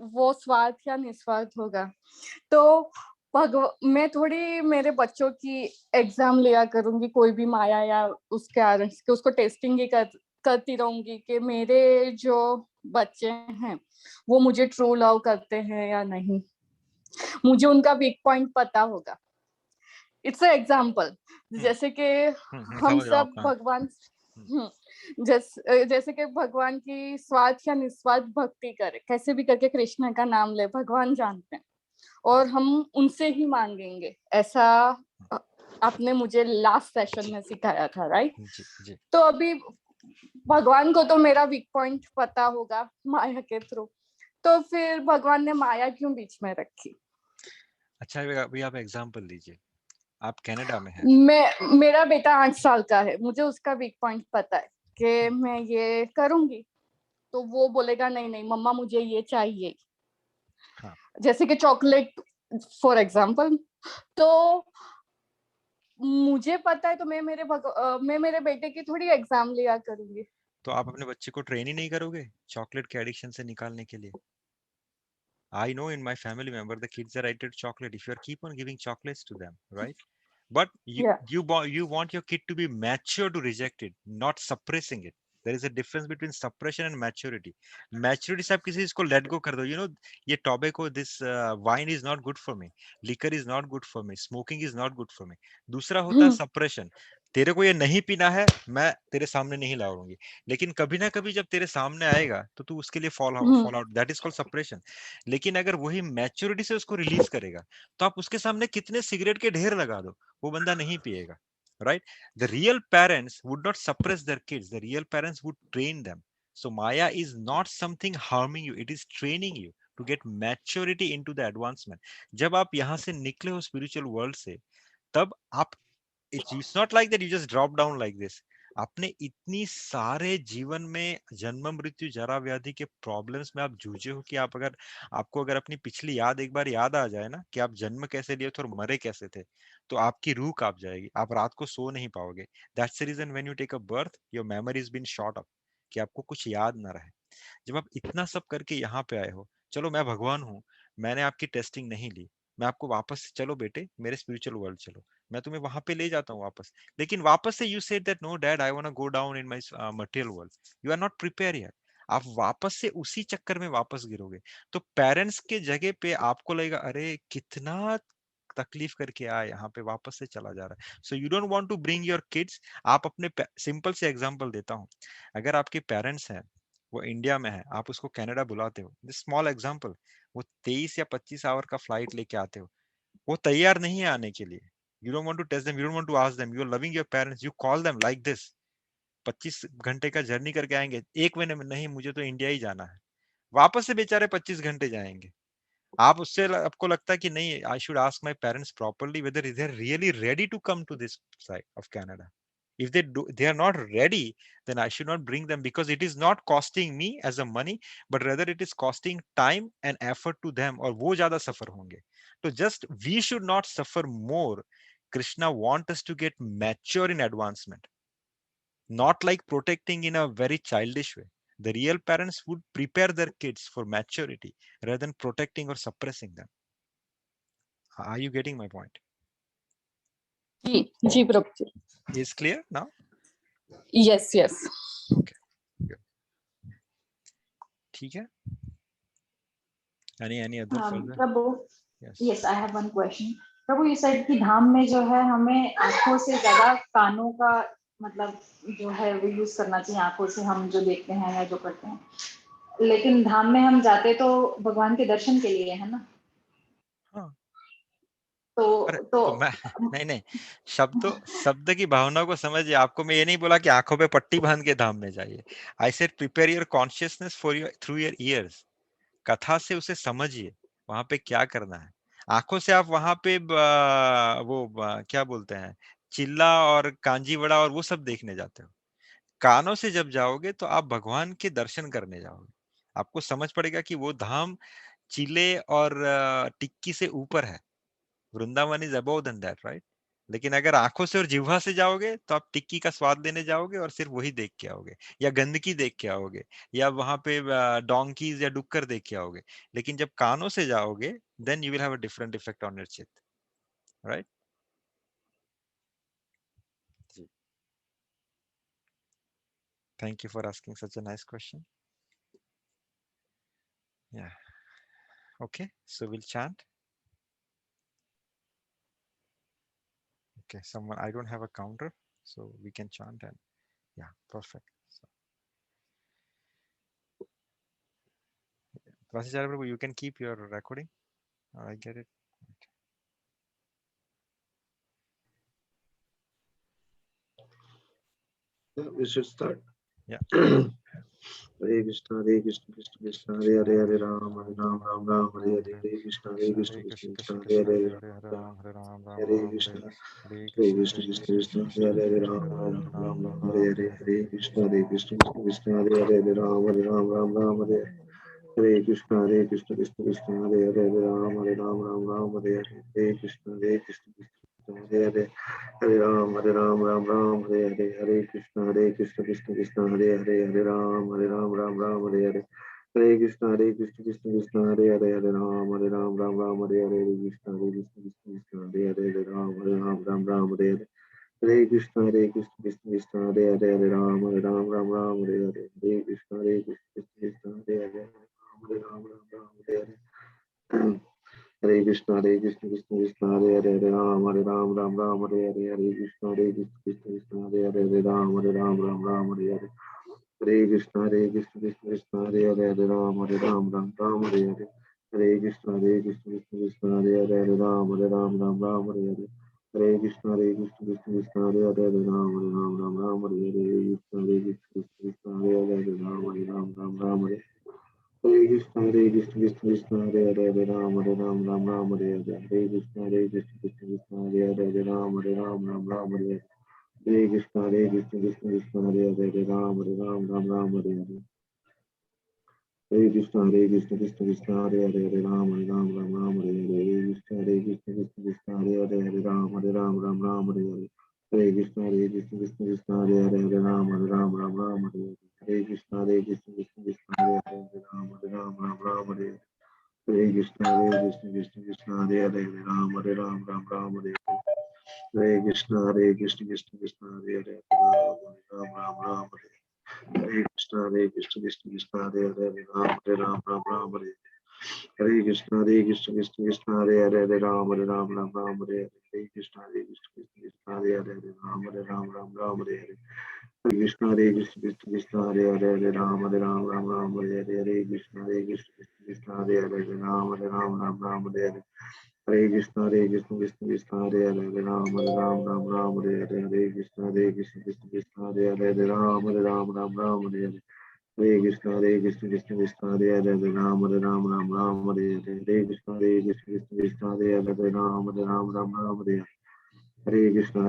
वो स्वार्थ या निस्वार्थ होगा। तो मैं थोड़ी मेरे बच्चों की एग्जाम लिया करूंगी, कोई भी माया या उसके कारण कि उसको टेस्टिंग ही करती रहूंगी कि मेरे जो बच्चे हैं वो मुझे ट्रू लव करते हैं या नहीं। मुझे उनका वीक पॉइंट पता होगा। It's a example. जैसे कि हम समझ रहा हूँ सब आपका। भगवान, जैसे कि भगवान की स्वार्थ या निस्वार्थ भक्ति करे, कैसे भी करके कृष्ण का नाम ले, भगवान जानते हैं, और हम उनसे ही मांगेंगे, ऐसा आपने मुझे लास्ट सेशन में सिखाया था, राइट? जी जी। तो अभी भगवान को तो मेरा वीक पॉइंट पता होगा माया के थ्रू, तो फिर भगवान ने माया क्यों बीच में रखी? अच्छा, अभी आप एग्जांपल दीजिए। आप कनाडा में हैं। मेरा बेटा 8 साल का है, मुझे उसका वीक पॉइंट पता है कि मैं ये करूंगी तो वो बोलेगा नहीं नहीं मम्मा मुझे ये चाहिए। हाँ। जैसे कि चॉकलेट फॉर एग्जांपल, तो मुझे पता है तो मैं मेरे बेटे की थोड़ी एग्जाम लिया करूंगी। तो आप अपने बच्चे को ट्रेन ही नहीं करोगे चॉकलेट के एडिक्शन से निकालने के लिए? I know in my family member the kids are addicted to chocolate. If you are keep on giving chocolates to them, right? But Yeah. you want your kid to be mature to reject it, not suppressing it. There is a difference between suppression and maturity. Maturity से आप किसी चीज को let go कर दो. You know, ये tobacco, this wine is not good for me. Liquor is not good for me. Smoking is not good for me. दूसरा होता है suppression. तेरे को ये नहीं पीना है, मैं तेरे सामने नहीं लाऊंगी. लेकिन कभी ना कभी जब तेरे सामने आएगा तो तू उसके लिए fall out. That is called suppression. लेकिन अगर वही मैच्योरिटी से उसको रिलीज करेगा तो आप उसके सामने कितने सिगरेट के ढेर लगा दो, वो बंदा नहीं पिएगा. Right? The real parents would not suppress their kids. The real parents would train them. So Maya is not something harming you. It is training you to get maturity into the advancement. जब आप यहाँ से निकले हो spiritual world से, तब आप it's not like that you just drop down like this. आपने इतनी सारे जीवन में जन्म मृत्यु जरा व्याधि के प्रॉब्लम्स में आप जूझे हो कि आप अगर आपको अगर अपनी पिछली याद एक बार याद आ जाए ना कि आप जन्म कैसे लिए थे और मरे कैसे थे, तो आपकी रूह कांप जाएगी, आप रात को सो नहीं पाओगे. That's the reason when you take a birth your memory is been short up, कि आपको कुछ याद ना रहे. जब आप इतना सब करके यहाँ पे आए हो, चलो मैं भगवान हूँ, मैंने आपकी टेस्टिंग नहीं ली, मैं आपको वापस चलो बेटे मेरे स्पिरिचुअल वर्ल्ड चलो, मैं तुम्हें वहां पे ले जाता हूँ वापस. लेकिन वापस से you said that no dad I want to go down in my material world. You are not prepare yet. आप वापस से उसी चक्कर में वापस गिरोगे. तो पेरेंट्स के जगह पे आपको लगेगा अरे कितना तकलीफ करके आया, यहाँ पे वापस से चला जा रहा है. So you don't want to bring your kids. आप अपने सिंपल से एग्जांपल देता हूँ. अगर आपके पेरेंट्स हैं, वो इंडिया में है, आप उसको कनाडा बुलाते हो, दिस स्मॉल एग्जांपल, वो 23 या 25 आवर का फ्लाइट लेके आते हो, वो तैयार नहीं है आने के लिए. You don't want to test them, you don't want to ask them, you are loving your parents, you call them like this. 25 घंटे का जर्नी करके आएंगे, एक महीने में नहीं मुझे तो इंडिया ही जाना है, वापस से बेचारे 25 घंटे जाएंगे. आप उससे आपको लगता है कि नहीं I should ask my parents properly whether they are really ready to come to this side of Canada. If they are not ready, then I should not bring them, because it is not costing me as a money, but rather it is costing time and effort to them, और वो ज्यादा suffer होंगे. तो just we should not suffer more. Krishna want us to get mature in advancement, not like protecting in a very childish way. The real parents would prepare their kids for maturity rather than protecting or suppressing them. Are you getting my point? Ji Prabhu ji. Is clear now? Yes, yes. Okay. Good. ठीक है. Any other further? Prabhu, Yes. yes, I have one question. Prabhu, you said कि धाम में जो है हमें आंखों से ज्यादा कानों का मतलब जो है वो यूज करना चाहिए, आंखों से हम जो देखते हैं या जो करते हैं. लेकिन धाम में हम जाते तो भगवान के दर्शन के लिए है ना. हाँ. अरे तो मैं नहीं शब्द की भावना को समझिए. आपको मैं ये नहीं बोला कि आंखों पे पट्टी बांध के धाम में जाइए. I said prepare your consciousness for your through your ears. कथा से उसे समझिए वहां पे क्या करना है. आंखों से आप वहां पे क्या बोलते हैं, चिल्ला और कांजीवड़ा और वो सब देखने जाते हो. कानों से जब जाओगे तो आप भगवान के दर्शन करने जाओगे. आपको समझ पड़ेगा कि वो धाम चिले और टिक्की से ऊपर है. Vrindavan is above than that, right? लेकिन अगर आंखों से और जिह्वा से जाओगे तो आप टिक्की का स्वाद लेने जाओगे और सिर्फ वही देख के आओगे, या गंदगी देख के आओगे, या वहां पे डोंकीज या डुक्कर देख के आओगे. लेकिन जब कानों से जाओगे then you will have a different effect on your chitta, right? Thank you for asking such a nice question. Yeah okay, so will chant. Okay, someone, I don't have a counter, so we can chant and yeah, perfect. So, Prasacharya Prabhu, you can keep your recording. I get it. We should start. Yeah. Hare Krishna Krishna Krishna Hare Hare Hare Ram Ram Ram Hare Hare Hare Krishna Krishna Hare Krishna Krishna Krishna Krishna Hare Krishna Hare Hare Hare Ram Ram Hare Ram Hare Krishna Hare Hare Krishna Krishna Hare Krishna Krishna Krishna Krishna Hare Hare Krishna Ram Hare Ram Ram Ram Hare Hare Hare Krishna Krishna Krishna Hare Hare Ram Ram Hare Hare Krishna Krishna Krishna Hare Hare Ram Hare Hare Krishna Krishna Krishna Hare Hare Hare Ram Hare Hare Krishna Krishna Krishna Hare Hare Hare Hare Krishna Krishna Krishna Hare Ram Hare Hare Krishna Krishna Krishna Hare Hare Hare Krishna Krishna Krishna Hare Hare Ram Hare Hare Hare Krishna Krishna Hare Hare Hare Krishna Krishna Krishna Hare Hare Ram Hare Hare Hare Krishna Krishna Krishna Hare Hare Ram Hare Hare Hare Krishna Krishna Krishna Hare Hare Ram Hare Hare Hare Krishna Krishna Krishna Hare Hare Ram Hare Hare Hare Krishna Krishna Krishna Hare Hare Ram Hare Hare Hare Krishna Krishna Hare Hare Ram Hare Hare Krishna Krishna Hare Ram Hare Hare Hare Krishna Krishna Krishna Hare Hare Ram Hare Hare Hare Krishna Krishna Krishna Hare Hare Ram Hare Hare Hare Krishna Krishna Krishna Hare Hare Ram Hare Hare Hare Krishna Krishna Hare Hare Ram Hare Hare Hare Krishna Krishna Krishna Hare Hare Ram Hare Hare Hare Krishna Krishna Krishna Hare Hare Ram Hare Hare Hare Krishna Krishna Krishna Hare Hare Ram Hare Hare Hare Krishna Krishna Krishna Hare Hare Ram Hare Hare Krishna Krishna Hare Ram Hare Hare Krishna Krishna Krishna Hare Ram Hare Hare Krishna Krishna Krishna Hare Ram Hare Hare Hare Krishna Krishna Krishna Hare Ram Hare Hare Krishna Krishna Krishna Hare Ram Hare Hare Hare Krishna Krishna Krishna Hare Ram Hare Hare Hare Krishna Krishna Krishna Hare Ram Hare Hare Hare Krishna Krishna Krishna Hare Ram Hare Hare Hare Krishna Krishna Krishna Hare Ram Hare Hare Hare Krishna Krishna Krishna Hare Ram Hare Hare Hare Krishna Krishna Krishna Hare Hare Ram Hare Hare Hare Krishna Krishna Krishna Hare Ram Hare Hare Hare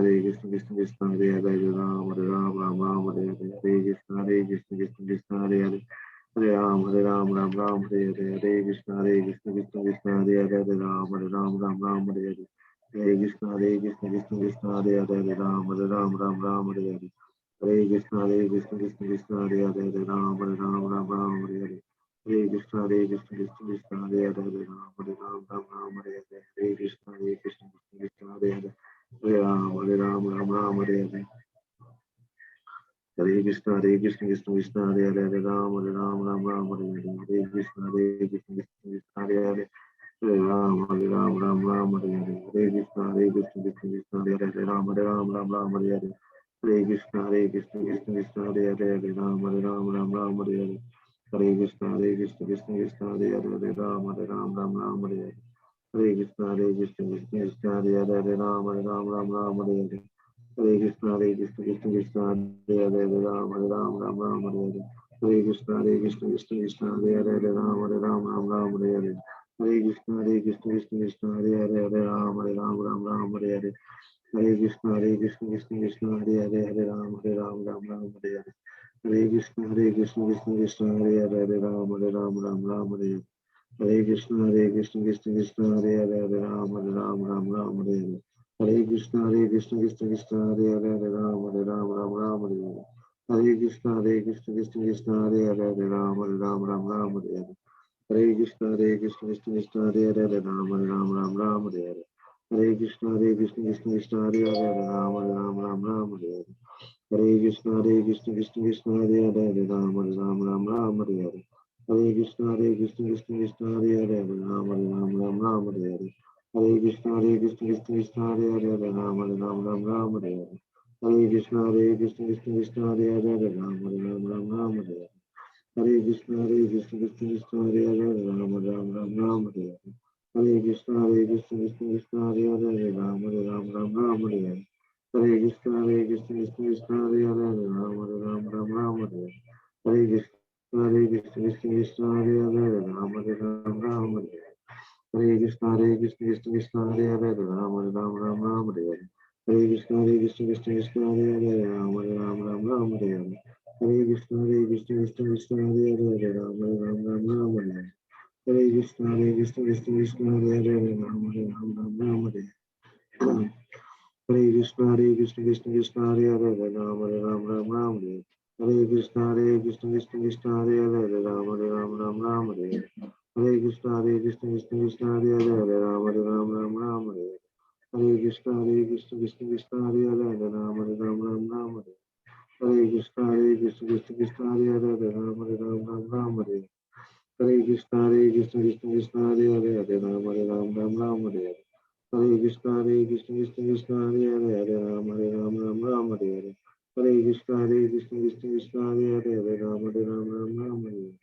Krishna Krishna Krishna Hare Ram Hare Hare Hare Krishna Krishna Krishna Hare Ram Hare Hare Hare Krishna Krishna Krishna Hare Ram Hare Hare Hare Krishna Krishna Krishna Hare Ram Hare Hare Hare Krishna Krishna Krishna Hare Ram Hare Hare Hare Krishna Krishna Krishna Hare Ram Hare Hare Hare Krishna Krishna Krishna Ram Hare Hare Hare Krishna Krishna Krishna Hare Ram Hare Hare Hare Krishna Krishna Krishna Hare Ram Hare Hare Hare Krishna Krishna Krishna Hare Ram Hare Hare Hare Krishna Krishna Krishna Hare Ram Hare Hare Hare Krishna Krishna Krishna Hare Ram Hare Hare Hare Krishna Krishna Krishna Hare Ram Hare Hare Hare Krishna Krishna Krishna Hare Ram Hare Hare Hare Krishna Krishna Krishna Hare Ram Hare Hare Hare Krishna Krishna Krishna Hare Ram Hare Hare Hare Krishna Krishna Krishna Hare Ram Hare Hare Hare Krishna Krishna Krishna Hare Ram Hare Hare Hare Krishna Krishna Krishna Hare Ram Hare Hare Hare Krishna Krishna Krishna Hare Ram Hare Hare Hare Krishna Krishna Krishna Hare Ram Hare Hare Hare Krishna Krishna Krishna Hare Ram Hare Hare Hare Krishna Krishna Krishna Hare Ram Hare Hare Hare Krishna Krishna Krishna Hare Ram Hare Hare Hare Krishna Krishna Krishna Ram Hare Hare Hare Krishna Krishna Krishna Ram Hare Hare Hare Krishna Krishna Krishna Hare Ram Hare Hare Hare Krishna Krishna Krishna Hare Ram Hare Hare Hare Krishna Hare Krishna Krishna Krishna Hare Hare Hare Ram Hare Ram Ram Hare Hare Hare Krishna Krishna Krishna Hare Hare Hare Ram Hare Ram Ram Ram Hare Hare Hare Krishna Krishna Krishna Hare Hare Hare Ram Hare Ram Ram Ram Hare Hare Hare Krishna Krishna Krishna Hare Hare Hare Ram Hare Ram Ram Ram Hare Hare Hare Krishna Krishna Krishna Hare Hare Hare Ram Hare Ram Ram Ram Hare Hare Hare Krishna Krishna Krishna Hare Hare Hare Ram Hare Ram Ram Ram Hare Hare Krishna Krishna Krishna Hare Hare Hare Ram Hare Ram Ram Ram Hare Hare Krishna Krishna Krishna Hare Hare Hare Ram Hare Ram Ram Ram Hare Hare Krishna Krishna Krishna Hare Hare Hare Ram Hare Ram Ram Ram Hare Hare Krishna Krishna Krishna Hare Hare Hare Ram Hare Ram Ram Ram Hare Hare Krishna Krishna Krishna Hare Hare Hare Ram Hare Ram Ram Ram Hare Hare Krishna Krishna Krishna Hare Hare Hare Ram Hare Ram Ram Ram Hare Hare Krishna Krishna Krishna Hare Hare Hare Ram Hare Ram Ram Ram Hare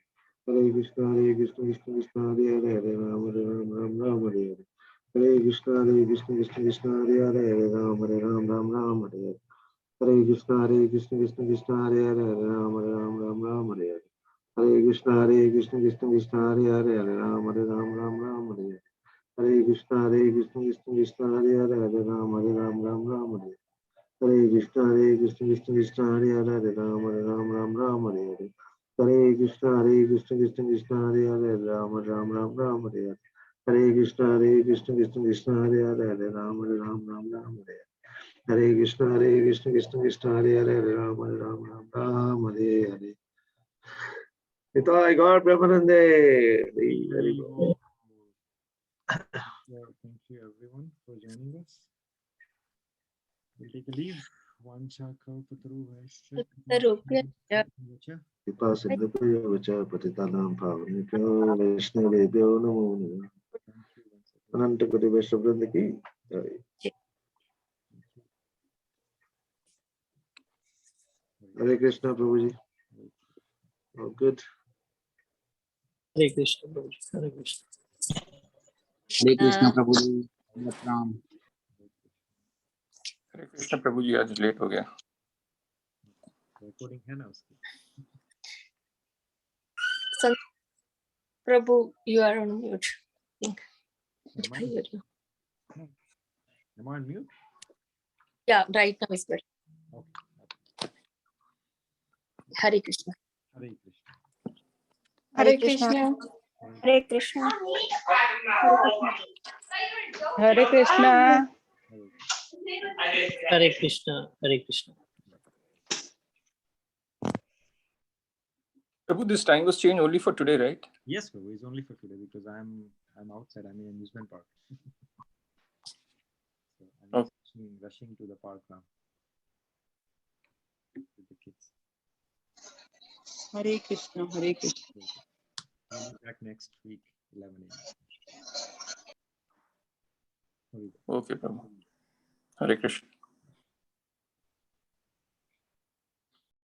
Hare Krishna Krishna Krishna Hare Hare Hare Ram Hare Ram Ram Ram Hare Hare Krishna Krishna Krishna Hare Hare Hare Ram Hare Ram Ram Ram Hare Hare Krishna Krishna Krishna Hare Hare Hare Ram Hare Ram Ram Ram Hare Hare Krishna Krishna Krishna Hare Hare Hare Ram Hare Ram Ram Ram Hare Hare Krishna Krishna Krishna Hare Hare Hare Ram Hare Ram Ram Ram Hare Hare Krishna Krishna Krishna Hare Hare Hare Ram Hare Ram Ram Ram Hare Hare Krishna Krishna Krishna Hare Hare Hare Ram Hare Ram Ram Ram Hare Hare Krishna Krishna Krishna Hare Hare Hare Ram Hare Ram Ram Ram Hare Hare Krishna Krishna Krishna Hare Hare Hare Ram Hare Ram Ram Ram Hare Hare Nitai God Brahmanande. Very good. Well, thank you everyone for joining us. We'll take a leave. Vancha kalpataruvaischa Kripa sindhubhyo vacha patitanam pavanebhyo vaishnavebhyo namo namaha. Thank you once again. Ananta Koti Vaishnava Vrinda ki jai. Hare Krishna Prabhuji. Oh, good. Hare Krishna Prabhuji. Hare Krishna. हरे कृष्ण प्रभु जी प्रणाम। हरे कृष्ण प्रभु जी आज late हो गया। Recording है ना उसकी? Prabhu, you are on mute. Am I on mute? Yeah, right now is better. Okay. Hare Krishna. Hare Krishna. Hare Krishna. Hare Krishna. Hare Krishna. Hare Krishna. Hare Krishna. Prabhu, this time was changed only for today, right? Yes, Prabhu, it's only for today because I'm outside. I'm in amusement park. So I'm rushing to the park now with the kids. Hare Krishna. Hare Krishna. I'll be back next week, 11 a.m. Okay, Prabhu. Hare Krishna.